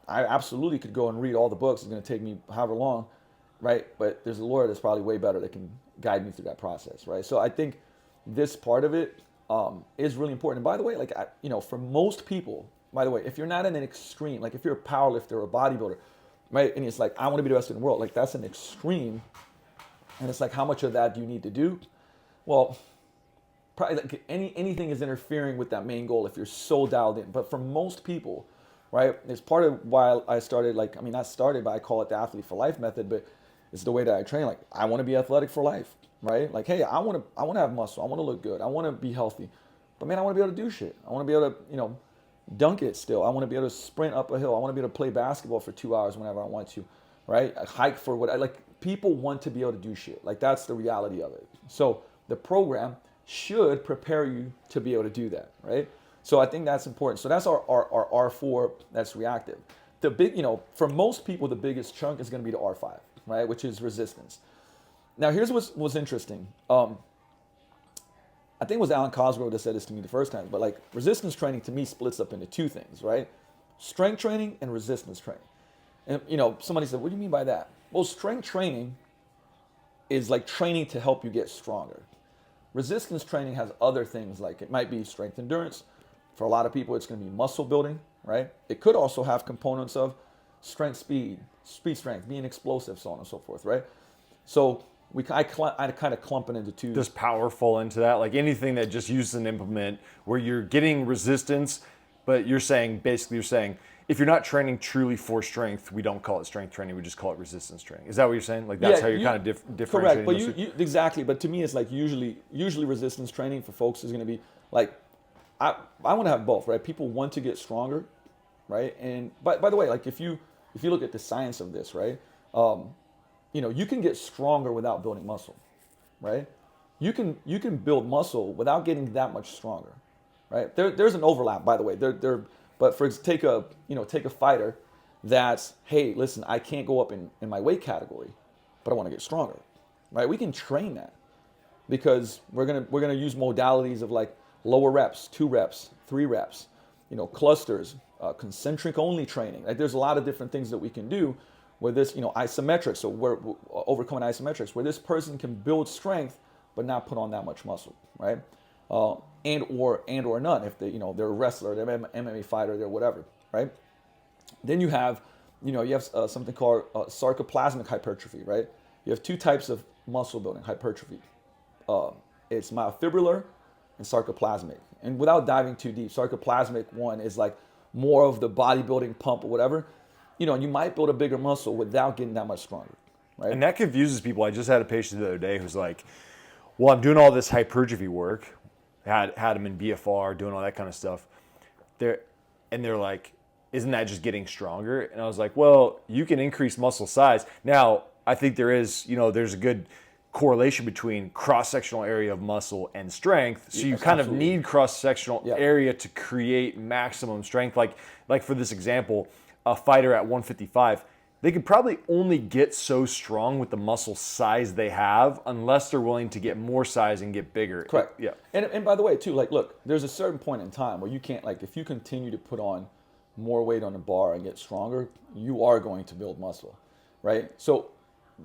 I absolutely could go and read all the books. It's going to take me however long, right? But there's a lawyer that's probably way better that can guide me through that process, right? So I think this part of it is really important. And by the way, like, for most people, by the way, if you're not in an extreme, like if you're a powerlifter or a bodybuilder, right? And it's like, I want to be the best in the world. Like, that's an extreme. And it's like, how much of that do you need to do? Well, probably like anything is interfering with that main goal if you're so dialed in. But for most people, right, it's part of why I started, not started, but I call it the Athlete for Life method, but it's the way that I train. Like, I want to be athletic for life, right? Like, hey, I want to have muscle. I want to look good. I want to be healthy. But man, I want to be able to do shit. I want to be able to, dunk it still. I want to be able to sprint up a hill. I want to be able to play basketball for 2 hours whenever I want to, right? I hike for what I like. People want to be able to do shit. Like, that's the reality of it. So the program should prepare you to be able to do that, right? So I think that's important. So that's our R4 that's reactive. The big, for most people, the biggest chunk is going to be the R5, right? Which is resistance. Now, here's what's interesting. I think it was Alan Cosgrove that said this to me the first time, but like, resistance training to me splits up into 2 things, right? Strength training and resistance training. And somebody said, what do you mean by that? Well, strength training is like training to help you get stronger. Resistance training has other things, like it might be strength endurance. For a lot of people, it's going to be muscle building, right? It could also have components of strength, speed strength, being explosive, so on and so forth, right? So I kind of clump it into 2. Does power fall into that? Like anything that just uses an implement where you're getting resistance, but you're saying if you're not training truly for strength, we don't call it strength training. We just call it resistance training. Is that what you're saying? Like that's how you're kind of differentiating. Correct, but exactly. But to me, it's like usually resistance training for folks is going to be like, I want to have both, right? People want to get stronger, right? And by the way, like if you look at the science of this, right? You can get stronger without building muscle, right? You can build muscle without getting that much stronger, right? There's an overlap, by the way. But take a fighter that's, hey, listen, I can't go up in my weight category, but I want to get stronger, right? We can train that because we're gonna use modalities of like lower reps, 2 reps, 3 reps, clusters, concentric only training. Like there's a lot of different things that we can do where this, isometrics, so we're overcoming isometrics, where this person can build strength but not put on that much muscle, right? And or none if they're a wrestler, they're an MMA fighter, they're whatever, right? Then you have something called sarcoplasmic hypertrophy, right? You have 2 types of muscle building hypertrophy. It's myofibrillar and sarcoplasmic. And without diving too deep, sarcoplasmic one is like more of the bodybuilding pump or whatever. You might build a bigger muscle without getting that much stronger, right? And that confuses people. I just had a patient the other day who's like, well, I'm doing all this hypertrophy work. Had him in BFR, doing all that kind of stuff. They're like, isn't that just getting stronger? And I was like, well, you can increase muscle size. Now, I think there's a good correlation between cross-sectional area of muscle and strength. So you kind of need cross-sectional area to create maximum strength. Like for this example, a fighter at 155, they could probably only get so strong with the muscle size they have unless they're willing to get more size and get bigger. Correct. Yeah. And by the way, too, like, look, there's a certain point in time where you can't, like, if you continue to put on more weight on the bar and get stronger, you are going to build muscle, right? So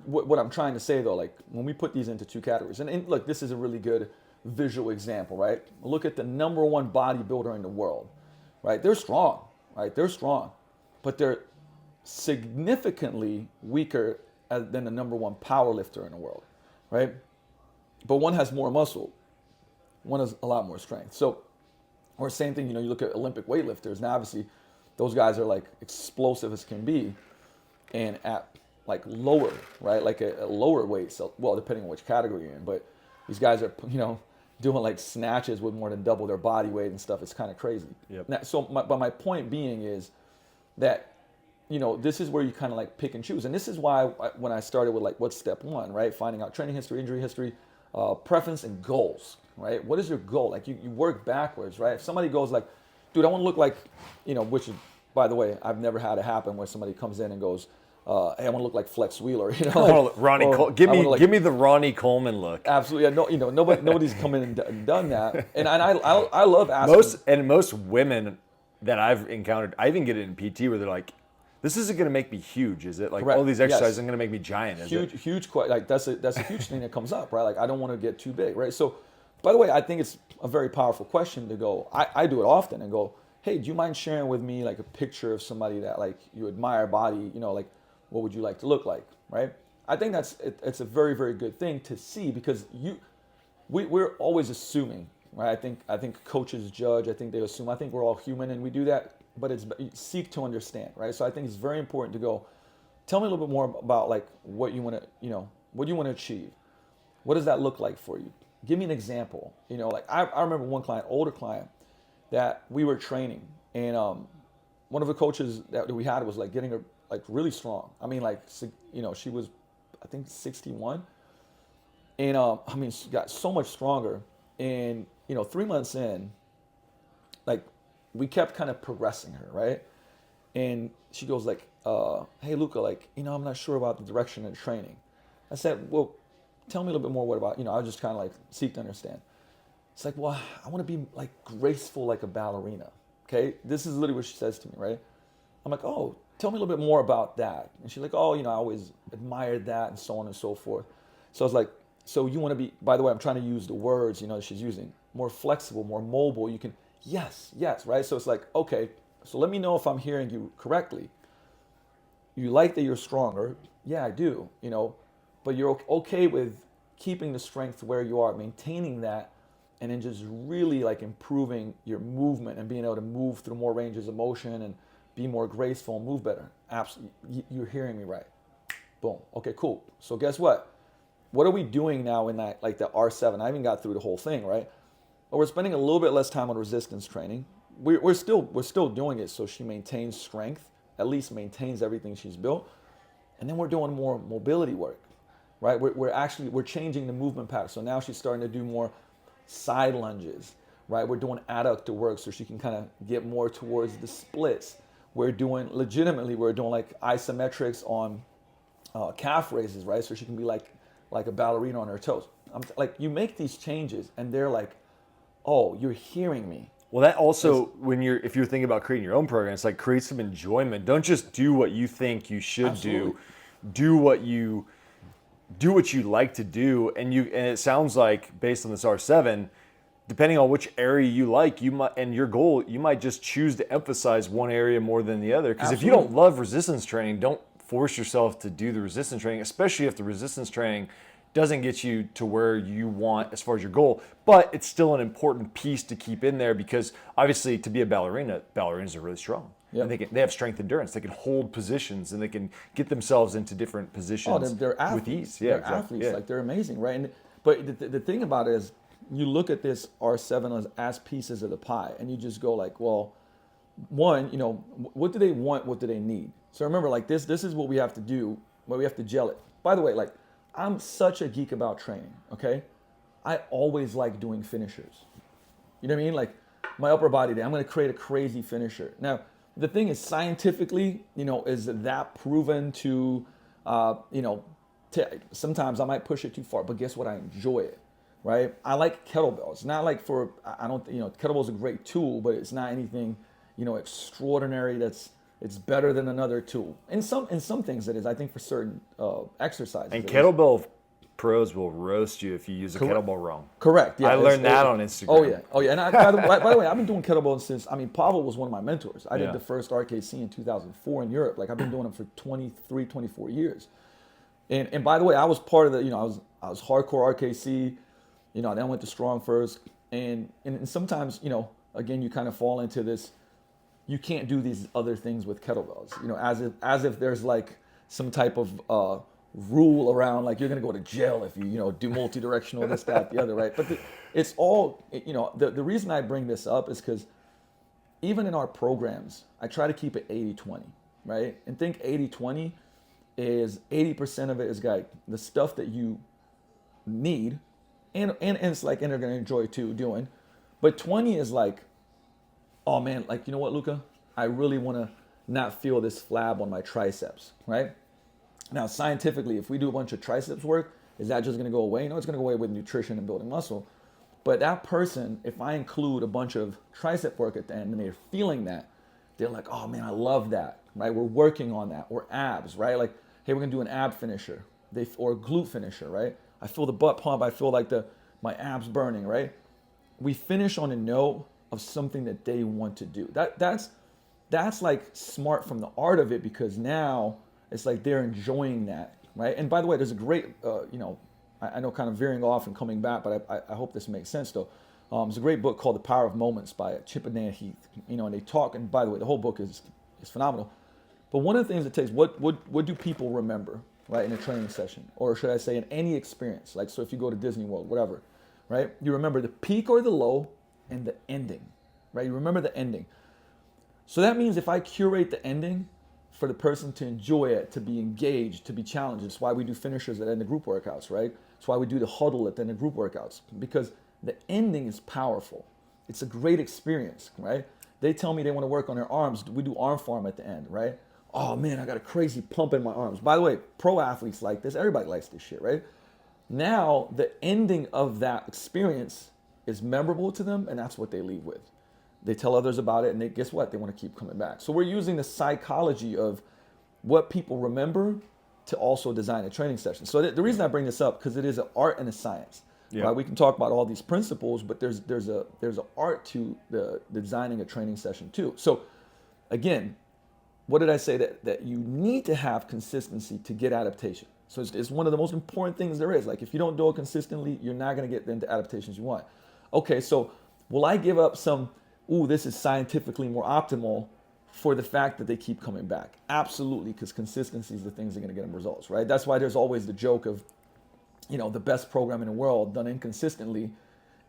what I'm trying to say, though, like, when we put these into 2 categories, and look, this is a really good visual example, right? Look at the number 1 bodybuilder in the world, right? They're strong, right? They're strong, but they're significantly weaker than the number 1 power lifter in the world, right? But one has more muscle, one has a lot more strength. So, or same thing, you look at Olympic weightlifters. Now, obviously, those guys are like explosive as can be, and at like lower, right? Like a lower weight, so, well, depending on which category you're in. But these guys are, doing like snatches with more than double their body weight and stuff. It's kind of crazy. Yep. Now, but my point being is that, this is where you kind of like pick and choose. And this is why when I started with like, what's step 1, right? Finding out training history, injury history, preference and goals, right? What is your goal? Like you work backwards, right? If somebody goes like, dude, I want to look like, which is, by the way, I've never had it happen where somebody comes in and goes, hey, I want to look like Flex Wheeler, Give me the Ronnie Coleman look. Absolutely, nobody's come in and done that, and I love asking. Most women that I've encountered, I even get it in PT where they're like, "This isn't going to make me huge, is it? Like Correct. all these exercises are going to make me giant, is it?" Huge, like that's a huge thing that comes up, right? Like I don't want to get too big, right? So, by the way, I think it's a very powerful question to go. I do it often and go, hey, do you mind sharing with me like a picture of somebody that like you admire body, like what would you like to look like, right? I think it's a very, very good thing to see because we're always assuming, right? I think coaches judge, I think they assume, I think we're all human and we do that, but it's seek to understand, right? So I think it's very important to go, tell me a little bit more about like what you want to, what you want to achieve. What does that look like for you? Give me an example. Like I remember one client, older client, that we were training, and one of the coaches that we had was like getting her like really strong. I mean, like she was, I think 61, and she got so much stronger. And 3 months in, like we kept kind of progressing her, right? And she goes like, "Hey Luka, like I'm not sure about the direction of training." I said, "Well, tell me a little bit more. What about I just kind of like seek to understand." It's like, well, I want to be like graceful like a ballerina. Okay, this is literally what she says to me, right? I'm like, oh, tell me a little bit more about that. And she's like, oh, I always admired that and so on and so forth. So I was like, so you want to be, by the way, I'm trying to use the words, that she's using, more flexible, more mobile. You can, yes, right? So it's like, okay, so let me know if I'm hearing you correctly. You like that you're stronger. Yeah, I do, but you're okay with keeping the strength where you are, maintaining that, and then just really like improving your movement and being able to move through more ranges of motion and be more graceful and move better. Absolutely, you're hearing me right. Boom. Okay, cool. So guess what? What are we doing now in that like the R7? I haven't got through the whole thing, right? But we're spending a little bit less time on resistance training. We're still doing it so she maintains strength, at least maintains everything she's built, and then we're doing more mobility work, right? We're changing the movement pattern. So now she's starting to do more side lunges, right? We're doing adductor work so she can kind of get more towards the splits. We're doing like isometrics on calf raises, right? So she can be like a ballerina on her toes. Like you make these changes and they're like, oh, you're hearing me. Well, that also, if you're thinking about creating your own program, it's like create some enjoyment. Don't just do what you think you should Absolutely. do what you like to do, and it sounds like based on this R7, depending on which area you like, you might, and your goal, you might just choose to emphasize one area more than the other. Because if you don't love resistance training, don't force yourself to do the resistance training, especially if the resistance training doesn't get you to where you want as far as your goal. But it's still an important piece to keep in there because obviously to be a ballerina, ballerinas are really strong. Yep. And they have strength endurance. They can hold positions and they can get themselves into different positions they're with ease. Yeah, they're athletes. Yeah. Like they're amazing, right? But the thing about it is you look at this R7 as pieces of the pie and you just go like, well, one, what do they want? What do they need? So remember, like this is what we have to do, where we have to gel it. By the way, like I'm such a geek about training, okay? I always like doing finishers. You know what I mean? Like my upper body day, I'm gonna create a crazy finisher. Now, the thing is scientifically, is that proven to, sometimes I might push it too far, but guess what? I enjoy it, right? I like kettlebells. Not like kettlebell's a great tool, but it's not anything, extraordinary it's better than another tool. In some things it is, I think for certain exercises. And kettlebell pros will roast you if you use a kettlebell wrong. Correct. Yeah, I learned that on Instagram. Oh yeah. And by the way, I've been doing kettlebell since. Pavel was one of my mentors. I did the first RKC in 2004 in Europe. Like I've been doing it for 23, 24 years. And by the way, I was part of the. I was hardcore RKC. Then I went to Strong first. And sometimes again you kind of fall into this. You can't do these other things with kettlebells. As if there's like some type of rule around like you're gonna go to jail if you do multi-directional this, that, the other, right? But it's all the reason I bring this up is because even in our programs I try to keep it 80-20, right? And think 80-20 is 80% of it is like the stuff that you need and it's like, and they're going to enjoy too doing. But 20 is like, oh man, like, you know what, Luka? I really want to not feel this flab on my triceps, right? Now, scientifically, if we do a bunch of triceps work, is that just going to go away? No, it's going to go away with nutrition and building muscle. But that person, if I include a bunch of tricep work at the end and they're feeling that, they're like, oh man, I love that, right? We're working on that. Or abs, right? Like, hey, we're going to do an ab finisher or glute finisher, right? I feel the butt pump. I feel like my abs burning, right? We finish on a note of something that they want to do. That's like smart from the art of it, because now it's like they're enjoying that, right? And by the way, there's a great, I know kind of veering off and coming back, but I hope this makes sense though. There's a great book called The Power of Moments by Chip and Dan Heath, and they talk, and by the way, the whole book is phenomenal. But one of the things it takes, what do people remember, right, in a training session? Or should I say in any experience? Like, so if you go to Disney World, whatever, right? You remember the peak or the low and the ending, right? You remember the ending. So that means if I curate the ending for the person to enjoy it, to be engaged, to be challenged, it's why we do finishers at the end of group workouts, right? It's why we do the huddle at the end of group workouts, because the ending is powerful. It's a great experience, right? They tell me they want to work on their arms. We do arm farm at the end, right? Oh man, I got a crazy pump in my arms. By the way, pro athletes like this. Everybody likes this shit, right? Now, the ending of that experience is memorable to them, and that's what they leave with. They tell others about it, and guess what? They want to keep coming back. So we're using the psychology of what people remember to also design a training session. So the reason I bring this up, because it is an art and a science. Yeah. Right? We can talk about all these principles, but there's an art to the designing a training session too. So again, what did I say? That you need to have consistency to get adaptation. So it's one of the most important things there is. Like, if you don't do it consistently, you're not going to get the adaptations you want. Okay, so will I give up some, this is scientifically more optimal for the fact that they keep coming back? Absolutely, because consistency is the things that are going to get them results, right? That's why there's always the joke of, the best program in the world done inconsistently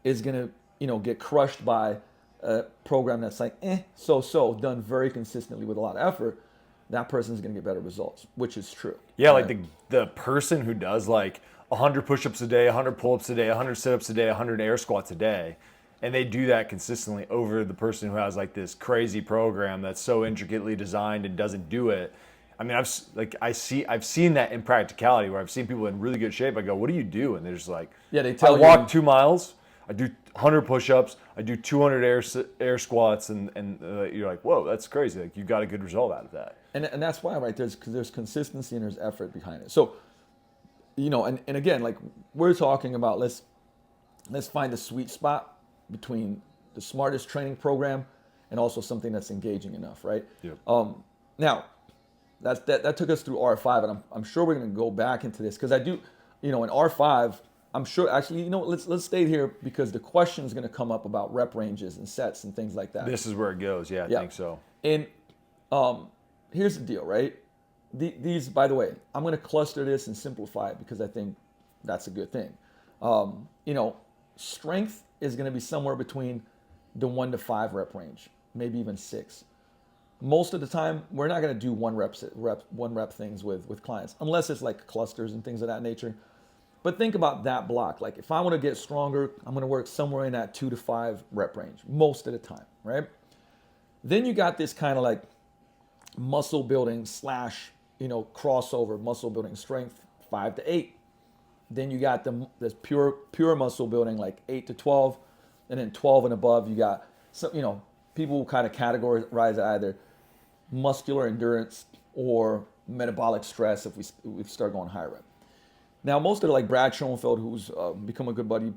is going to, get crushed by a program that's like, so, done very consistently with a lot of effort. That person's going to get better results, which is true. Yeah, right? Like the person who does like 100 push-ups a day, 100 pull-ups a day, 100 sit-ups a day, 100 air squats a day, and they do that consistently over the person who has like this crazy program that's so intricately designed and doesn't do it. I mean, I've seen that in practicality, where I've seen people in really good shape. I go, what do you do? And they're just like, they tell I walk 2 miles, I do 100 push-ups, I do 200 air squats, and you're like, whoa, that's crazy. Like, you got a good result out of that. And that's why, right? There's consistency and there's effort behind it. So, and again, like we're talking about, let's find the sweet spot between the smartest training program and also something that's engaging enough, right? Yep. Now, that took us through R5, and I'm sure we're going to go back into this, because I do, in R5, I'm sure, actually, let's stay here, because the question is going to come up about rep ranges and sets and things like that. This is where it goes. Yeah, I think so. And here's the deal, right? These, by the way, I'm going to cluster this and simplify it, because I think that's a good thing. Strength is going to be somewhere between the 1 to 5 rep range, maybe even 6. Most of the time, we're not going to do one rep things with clients, unless it's like clusters and things of that nature. But think about that block. Like, if I want to get stronger, I'm going to work somewhere in that 2 to 5 rep range most of the time, right? Then you got this kind of like muscle building / crossover muscle building strength, 5 to 8. Then you got this pure muscle building, like 8 to 12, and then 12 and above. You got some, people will kind of categorize either muscular endurance or metabolic stress if we start going higher rep. Now, most of like Brad Schoenfeld, who's become a good buddy,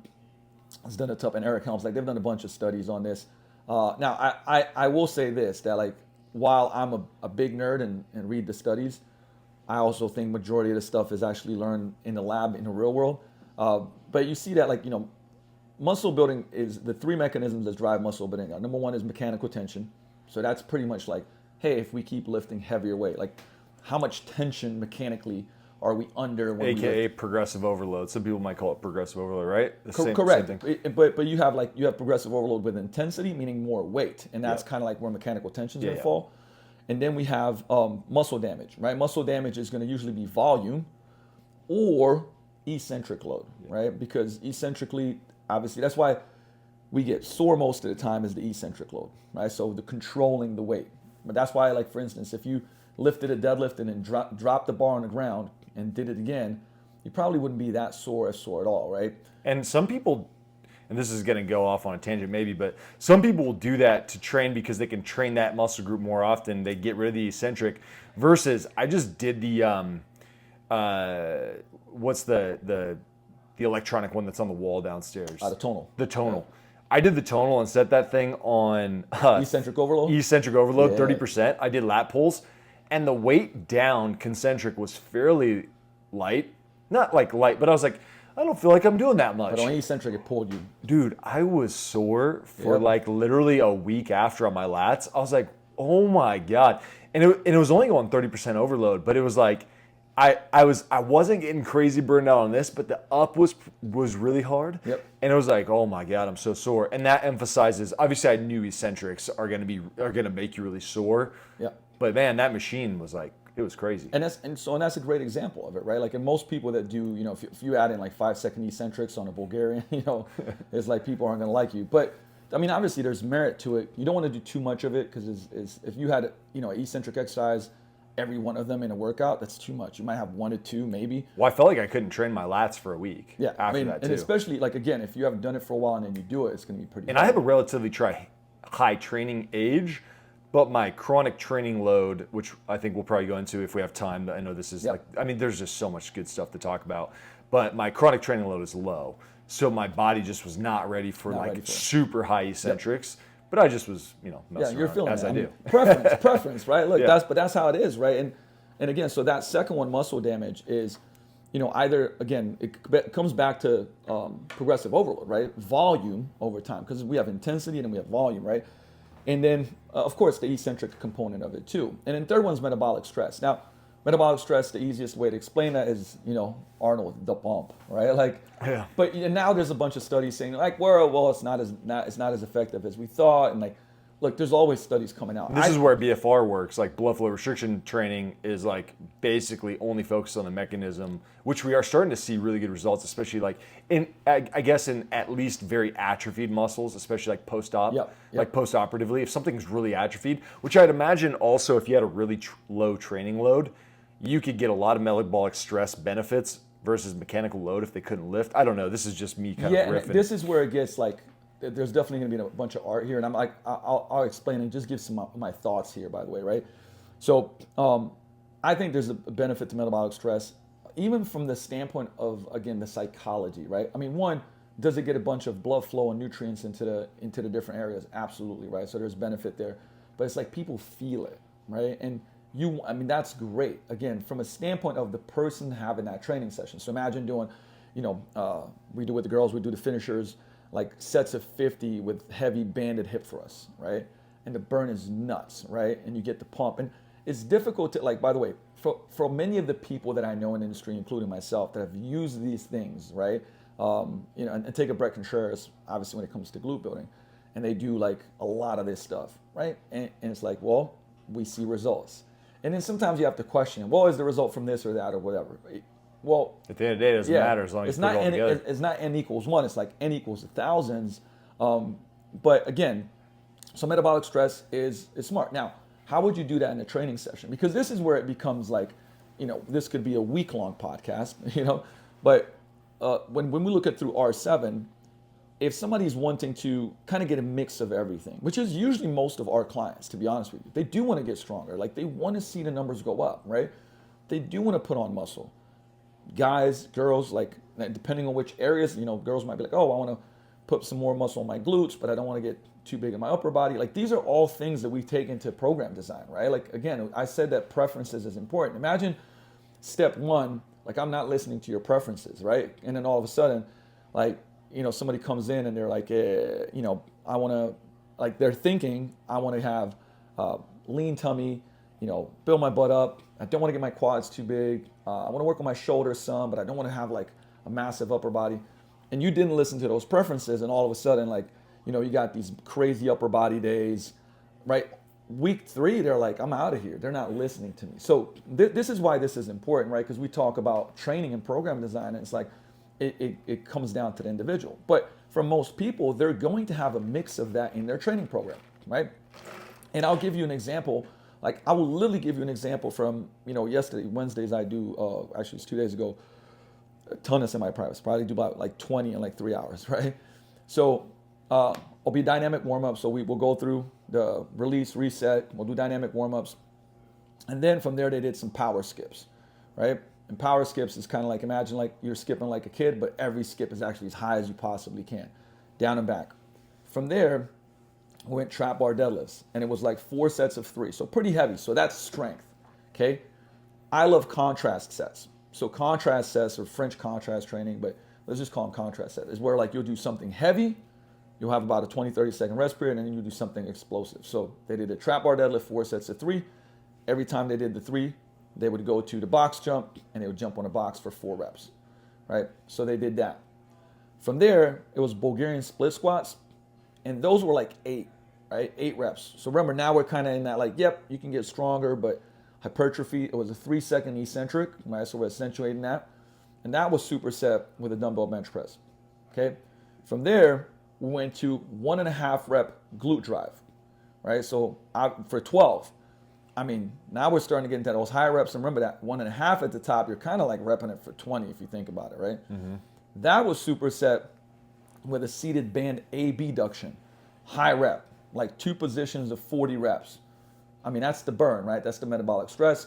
has done a ton, and Eric Helms, like they've done a bunch of studies on this. Now, I will say this, that like, while I'm a big nerd and read the studies, I also think majority of the stuff is actually learned in the lab, in the real world. But you see that, like, muscle building is the 3 mechanisms that drive muscle building. Number 1 is mechanical tension. So that's pretty much like, hey, if we keep lifting heavier weight, like how much tension mechanically are we under when AKA progressive overload. Some people might call it progressive overload, right? Correct. Same thing. But you have progressive overload with intensity, meaning more weight, and that's kind of like where mechanical tension is going to fall. And then we have muscle damage, right? Muscle damage is going to usually be volume, or eccentric load, right? Because eccentrically, obviously, that's why we get sore most of the time is the eccentric load, right? So the controlling the weight. But that's why, like, for instance, if you lifted a deadlift and then dropped the bar on the ground and did it again, you probably wouldn't be that sore at all, right? And some people, and this is going to go off on a tangent maybe, but some people will do that to train because they can train that muscle group more often. They get rid of the eccentric versus I just did the, what's the electronic one that's on the wall downstairs? The tonal. The tonal. Yeah. I did the tonal and set that thing on eccentric overload. Eccentric overload, 30%. I did lat pulls, and the weight down concentric was fairly light. Not like light, but I was like, I don't feel like I'm doing that much. But on eccentric, it pulled you. Dude, I was sore for like literally a week after on my lats. I was like, oh my God. And it was only going 30% overload, but it was like, I wasn't getting crazy burned out on this, but the up was really hard. Yep. And it was like, oh my God, I'm so sore. And that emphasizes, obviously I knew eccentrics are gonna make you really sore. Yep. But man, that machine was like, it was crazy. And that's a great example of it, right? Like, and most people that do, if you add in like 5-second eccentrics on a Bulgarian, it's like people aren't gonna like you. But I mean, obviously there's merit to it. You don't want to do too much of it because if you had an eccentric exercise, every one of them in a workout, that's too much. You might have 1 to 2 maybe. Well, I felt like I couldn't train my lats for a week. Yeah, after that too. And especially like, again, if you haven't done it for a while and then you do it, it's going to be pretty. And hard. I have a relatively high training age, but my chronic training load, which I think we'll probably go into if we have time. I know this is there's just so much good stuff to talk about, but my chronic training load is low. So my body just was not ready for super high eccentrics. Yep. But I just was, messing you're around, feeling as I do. Preference, right? Look, that's how it is, right? And again, so that second one, muscle damage, is, either, again, it comes back to progressive overload, right? Volume over time, because we have intensity and we have volume, right? And then, of course, the eccentric component of it too. And then third one's metabolic stress. Now, metabolic stress, the easiest way to explain that is, Arnold, the pump, right? But now there's a bunch of studies saying like, well, it's not as effective as we thought, and like, look, there's always studies coming out. This is where BFR works. Like blood flow restriction training is like basically only focused on the mechanism, which we are starting to see really good results, especially like in at least very atrophied muscles, especially like post-op, like post-operatively. If something's really atrophied, which I'd imagine also if you had a really low training load, you could get a lot of metabolic stress benefits versus mechanical load if they couldn't lift. I don't know. This is just me kind of riffing. This is where it gets like, there's definitely going to be a bunch of art here, and I'm like, I'll explain and just give some of my thoughts here, by the way, right? So I think there's a benefit to metabolic stress, even from the standpoint of, again, the psychology, right? I mean, one, does it get a bunch of blood flow and nutrients into the different areas? Absolutely, right? So there's benefit there, but it's like people feel it, right? And that's great. Again, from a standpoint of the person having that training session. So imagine doing, we do with the girls, we do the finishers, like sets of 50 with heavy banded hip thrusts, right? And the burn is nuts, right? And you get the pump. And it's difficult to, like, by the way, for many of the people that I know in the industry, including myself, that have used these things, right? And take a Brett Contreras, obviously, when it comes to glute building. And they do like a lot of this stuff, right? And it's like, well, we see results. And then sometimes you have to question, well, is the result from this or that or whatever? Well, at the end of the day, it doesn't matter as long as you put it all together. It's not n equals 1. It's like n equals thousands. But again, so metabolic stress is smart. Now, how would you do that in a training session? Because this is where it becomes like, this could be a week-long podcast, But when we look at through R7, if somebody's wanting to kind of get a mix of everything, which is usually most of our clients, to be honest with you, they do want to get stronger. Like they want to see the numbers go up, right? They do want to put on muscle. Guys, girls, like depending on which areas, girls might be like, oh, I want to put some more muscle on my glutes, but I don't want to get too big in my upper body. Like these are all things that we take into program design, right? Like again, I said that preferences is important. Imagine step one, like I'm not listening to your preferences, right? And then all of a sudden, like, somebody comes in and they're like, I want to, like they're thinking, I want to have lean tummy, build my butt up. I don't want to get my quads too big. I want to work on my shoulders some, but I don't want to have like a massive upper body. And you didn't listen to those preferences, and all of a sudden, like, you got these crazy upper body days, right? week 3, they're like, I'm out of here. They're not listening to me. So this is why this is important, right? Because we talk about training and program design, and it's like it comes down to the individual. But for most people, they're going to have a mix of that in their training program, right? And I'll give you an example. Like, I will literally give you an example from, yesterday, Wednesdays I do, actually it's 2 days ago, a ton of semi-privates. Probably do about like 20 in like 3 hours, right? So I'll be dynamic warm-up. So we'll go through the release, reset. We'll do dynamic warm-ups. And then from there, they did some power skips, right? And power skips is kind of like, imagine like you're skipping like a kid, but every skip is actually as high as you possibly can, down and back. From there, we went trap bar deadlifts, and it was like 4 sets of 3. So pretty heavy. So that's strength, okay? I love contrast sets. So contrast sets or French contrast training, but let's just call them contrast sets, is where like you'll do something heavy, you'll have about a 20, 30 second rest period, and then you do something explosive. So they did a trap bar deadlift, 4 sets of 3. Every time they did the 3, they would go to the box jump, and they would jump on a box for 4 reps, right? So they did that. From there, it was Bulgarian split squats, and those were like 8, right? 8 reps. So remember, now we're kind of in that like, yep, you can get stronger, but hypertrophy, it was a 3-second eccentric, right? So we're accentuating that. And that was superset with a dumbbell bench press, okay? From there, we went to 1.5 rep glute drive, right? So for 12, I mean, now we're starting to get into those high reps. And remember that 1.5 at the top, you're kind of like repping it for 20 if you think about it, right? Mm-hmm. That was superset with a seated band abduction, high rep, like 2 positions of 40 reps. I mean, that's the burn, right? That's the metabolic stress.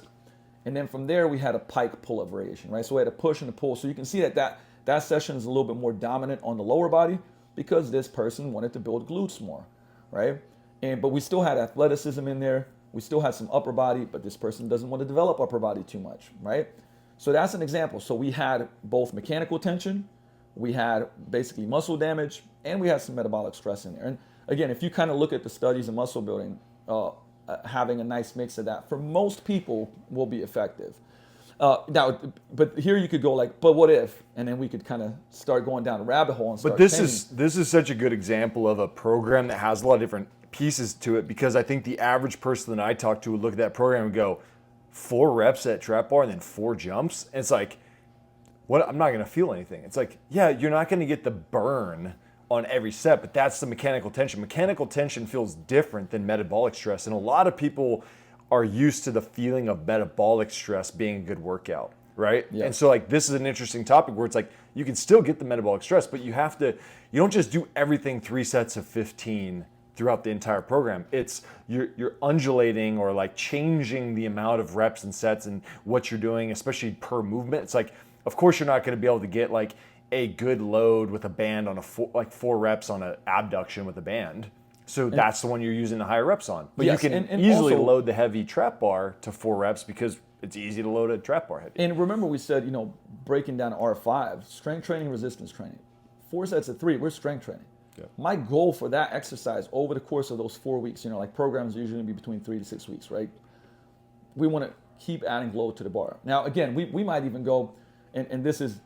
And then from there, we had a pike pull-up variation, right? So we had a push and a pull. So you can see that session is a little bit more dominant on the lower body because this person wanted to build glutes more, right? But we still had athleticism in there. We still had some upper body, but this person doesn't want to develop upper body too much, right? So that's an example. So we had both mechanical tension, we had basically muscle damage, and we had some metabolic stress in there. And again, if you kind of look at the studies in muscle building, having a nice mix of that for most people will be effective. Now, but here you could go like, but what if? And then we could kind of start going down a rabbit hole and start. But this is such a good example of a program that has a lot of different pieces to it, because I think the average person that I talk to would look at that program and go, 4 reps at trap bar and then 4 jumps. And it's like, what? I'm not going to feel anything. It's like, yeah, you're not going to get the burn on every set, but that's the mechanical tension. Mechanical tension feels different than metabolic stress. And a lot of people are used to the feeling of metabolic stress being a good workout, right? Yeah. And so like, this is an interesting topic where it's like, you can still get the metabolic stress, but you don't just do everything 3 sets of 15 throughout the entire program. It's you're undulating or like changing the amount of reps and sets and what you're doing, especially per movement. It's like, of course you're not going to be able to get like a good load with a band on 4 reps on an abduction with a band. So that's the one you're using the higher reps on. But yes, you can easily also load the heavy trap bar to 4 reps because it's easy to load a trap bar heavy. And remember we said, breaking down R5, strength training, resistance training. 4 sets of 3, we're strength training. Yeah. My goal for that exercise over the course of those 4 weeks, like programs usually be between 3 to 6 weeks, right? We want to keep adding load to the bar. Now, again, we might even go, and this is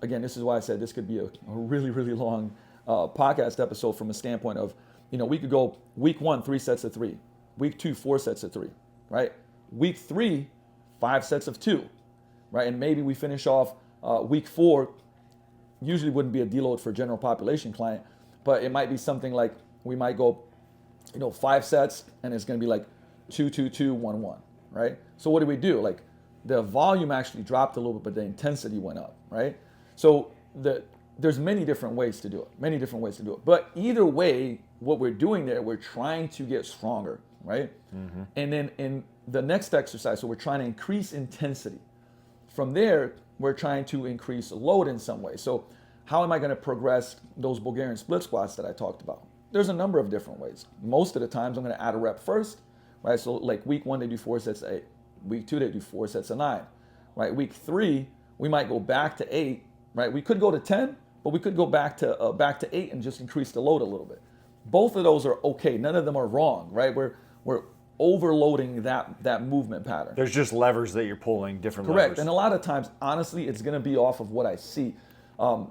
why I said this could be a really, really long podcast episode from a standpoint of, we could go week 1, 3 sets of 3, week 2, 4 sets of 3, right? Week 3, 5 sets of 2, right? And maybe we finish off week 4, usually wouldn't be a deload for a general population client, but it might be something like we might go, 5 sets, and it's going to be like 2, 2, 2, 1, 1, right? So what do we do? Like the volume actually dropped a little bit, but the intensity went up, right? So there's many different ways to do it. But either way, what we're doing there, we're trying to get stronger, right? Mm-hmm. And then in the next exercise, so we're trying to increase intensity. From there, we're trying to increase load in some way. So how am I going to progress those Bulgarian split squats that I talked about? There's a number of different ways. Most of the times I'm going to add a rep first, right? So like week 1, they do 4 sets of 8. Week 2, they do 4 sets of 9, right? Week 3, we might go back to 8, right? We could go to 10, but we could go back to 8 and just increase the load a little bit. Both of those are okay. None of them are wrong, right? We're overloading that movement pattern. There's just levers that you're pulling, different Correct. levers. And a lot of times, honestly, it's going to be off of what I see.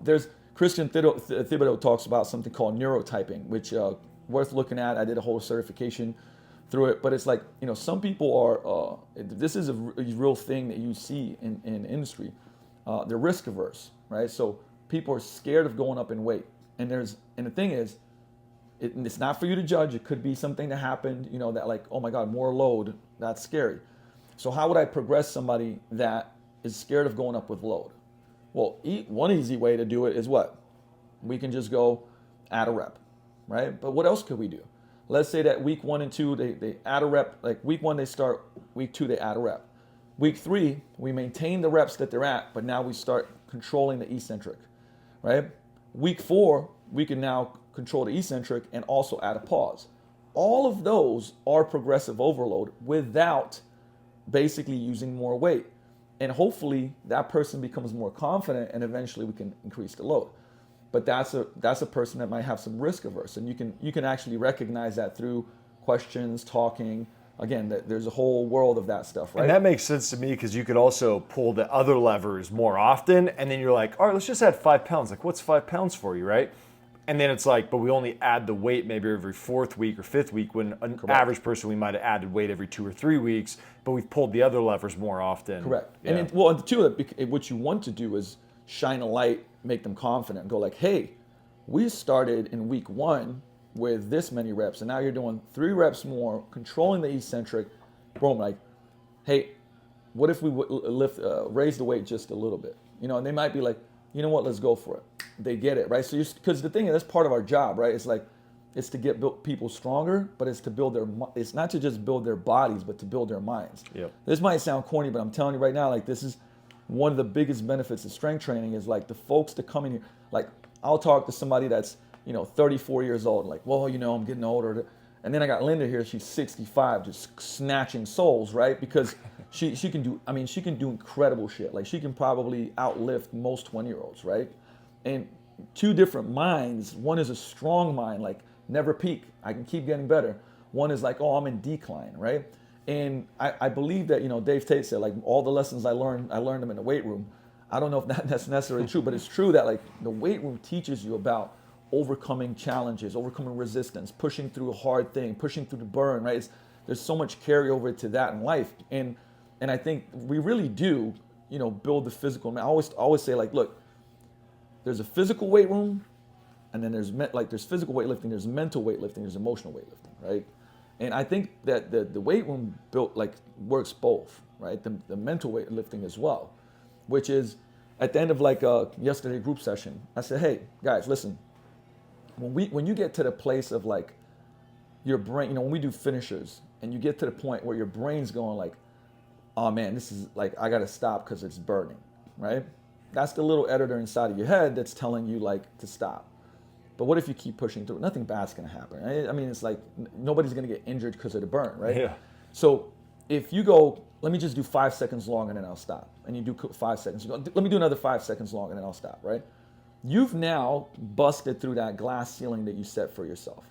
There's Christian Thibodeau talks about something called neurotyping, which worth looking at. I did a whole certification through it. But it's like, some people are, this is a real thing that you see in the industry. They're risk averse, right? So people are scared of going up in weight. And the thing is, it's not for you to judge. It could be something that happened, that like, oh my God, more load, that's scary. So how would I progress somebody that is scared of going up with load? Well, one easy way to do it is what? We can just go add a rep, right? But what else could we do? Let's say that week 1 and 2, they add a rep. Like week 1, they start. Week 2, they add a rep. Week 3, we maintain the reps that they're at, but now we start controlling the eccentric, right? Week 4, we can now control the eccentric and also add a pause. All of those are progressive overload without basically using more weight. And hopefully that person becomes more confident and eventually we can increase the load. But that's a person that might have some risk averse. And you can actually recognize that through questions, talking. Again, there's a whole world of that stuff, right? And that makes sense to me because you could also pull the other levers more often. And then you're like, all right, let's just add 5 pounds. Like, what's 5 pounds for you, right? And then it's like, but we only add the weight maybe every 4th week or 5th week, when an average person, we might have added weight every 2 or 3 weeks, but we've pulled the other levers more often. Correct. Yeah. And what you want to do is shine a light, make them confident, and go like, hey, we started in week 1 with this many reps, and now you're doing 3 reps more, controlling the eccentric. Boom, like, hey, what if we raise the weight just a little bit? And they might be like, you know what, let's go for it. They get it, right? So because the thing is, that's part of our job, right? It's like, it's to get people stronger, but it's to it's not to just build their bodies, but to build their minds. Yep. This might sound corny, but I'm telling you right now, like, this is one of the biggest benefits of strength training is like the folks that come in here, like I'll talk to somebody that's, 34 years old, like, well, I'm getting older. And then I got Linda here, she's 65, just snatching souls, right? Because she can do incredible shit. Like, she can probably outlift most 20-year-olds, right? And 2 different minds. One is a strong mind, like never peak, I can keep getting better. One is like, oh, I'm in decline, right? And I believe that, Dave Tate said, like, all the lessons I learned them in the weight room. I don't know if that's necessarily true, but it's true that like the weight room teaches you about overcoming challenges, overcoming resistance, pushing through a hard thing, pushing through the burn, right? There's so much carryover to that in life. And I think we really do, build the physical. I always say, like, look, there's a physical weight room, and then there's physical weightlifting, there's mental weightlifting, there's emotional weightlifting, right? And I think that the weight room works both, right? The mental weightlifting as well, which is at the end of yesterday group session, I said, hey guys, listen, when you get to the place of like your brain, when we do finishers and you get to the point where your brain's going like, oh man, this is like, I gotta stop because it's burning, right? That's the little editor inside of your head that's telling you like to stop. But what if you keep pushing through? Nothing bad's gonna happen, right? I mean, it's like nobody's gonna get injured because of the burn, right? Yeah. So if you go, let me just do 5 seconds long and then I'll stop. And you do 5 seconds, you go, let me do another 5 seconds long and then I'll stop, right? You've now busted through that glass ceiling that you set for yourself.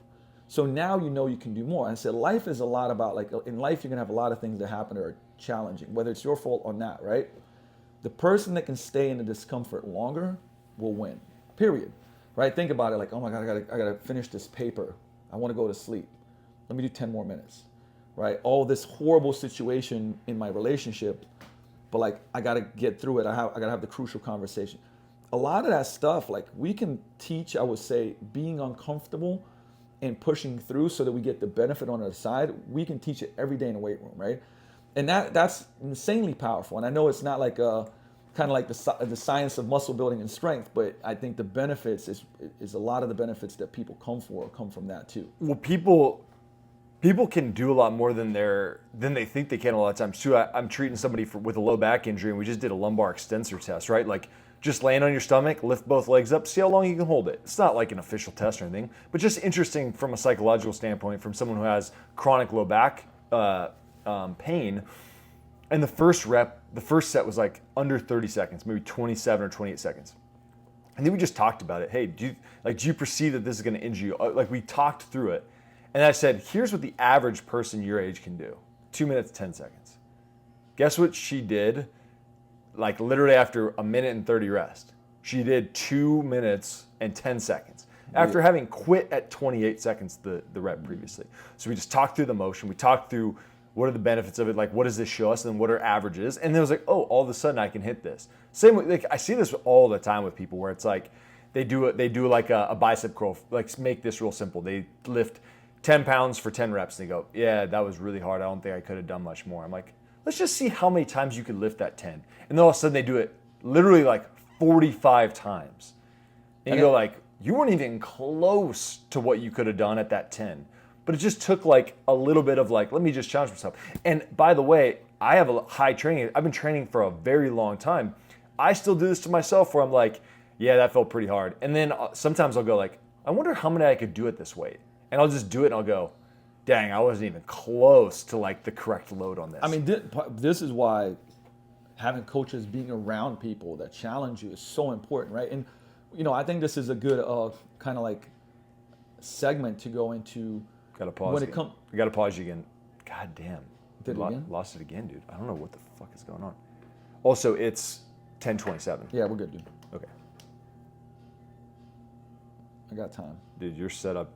So now you can do more. And I said, life is a lot about, like, in life you're gonna have a lot of things that happen that are challenging, whether it's your fault or not, right? The person that can stay in the discomfort longer will win, period. Right? Think about it like, oh my God, I gotta finish this paper. I wanna go to sleep. Let me do 10 more minutes, right? Oh, this horrible situation in my relationship, but like, I gotta get through it. I gotta have the crucial conversation. A lot of that stuff, like, we can teach, I would say, being uncomfortable and pushing through so that we get the benefit on the other side. We can teach it every day in the weight room, right? And that's insanely powerful. And I know it's not like kind of like the science of muscle building and strength, but I think the benefits is a lot of the benefits that people come from that too. Well, people can do a lot more than they think they can a lot of times too. I'm treating somebody with a low back injury, and we just did a lumbar extensor test, right? Like, just laying on your stomach, lift both legs up, see how long you can hold it. It's not like an official test or anything, but just interesting from a psychological standpoint, from someone who has chronic low back pain. And the first set was like under 30 seconds, maybe 27 or 28 seconds. And then we just talked about it. Hey, do you perceive that this is going to injure you? Like, we talked through it. And I said, here's what the average person your age can do. 2 minutes, 10 seconds. Guess what she did? Like, literally after a minute and 30 rest. She did 2 minutes and 10 seconds. after having quit at 28 seconds the rep previously. So we just talked through the motion. We talked through what are the benefits of it, like what does this show us, and what are averages. And then it was like, oh, all of a sudden I can hit this. Same with, like, I see this all the time with people where it's like they do like a bicep curl, like make this real simple. They lift 10 pounds for 10 reps and they go, yeah, that was really hard. I don't think I could have done much more. I'm like, let's just see how many times you could lift that 10. And then all of a sudden they do it literally like 45 times. And you go like, you weren't even close to what you could have done at that 10. But it just took like a little bit of like, let me just challenge myself. And by the way, I have a high training. I've been training for a very long time. I still do this to myself where I'm like, yeah, that felt pretty hard. And then sometimes I'll go like, I wonder how many I could do at this weight. And I'll just do it and I'll go, dang, I wasn't even close to like the correct load on this. I mean, this is why having coaches, being around people that challenge you is so important, right? And, you know, I think this is a good kind of like segment to go into. Gotta pause when again. I gotta pause you again. God damn. Did it again? Lost it again, dude. I don't know what the fuck is going on. Also, it's 10:27. Yeah, we're good, dude. Okay. I got time. Dude, your setup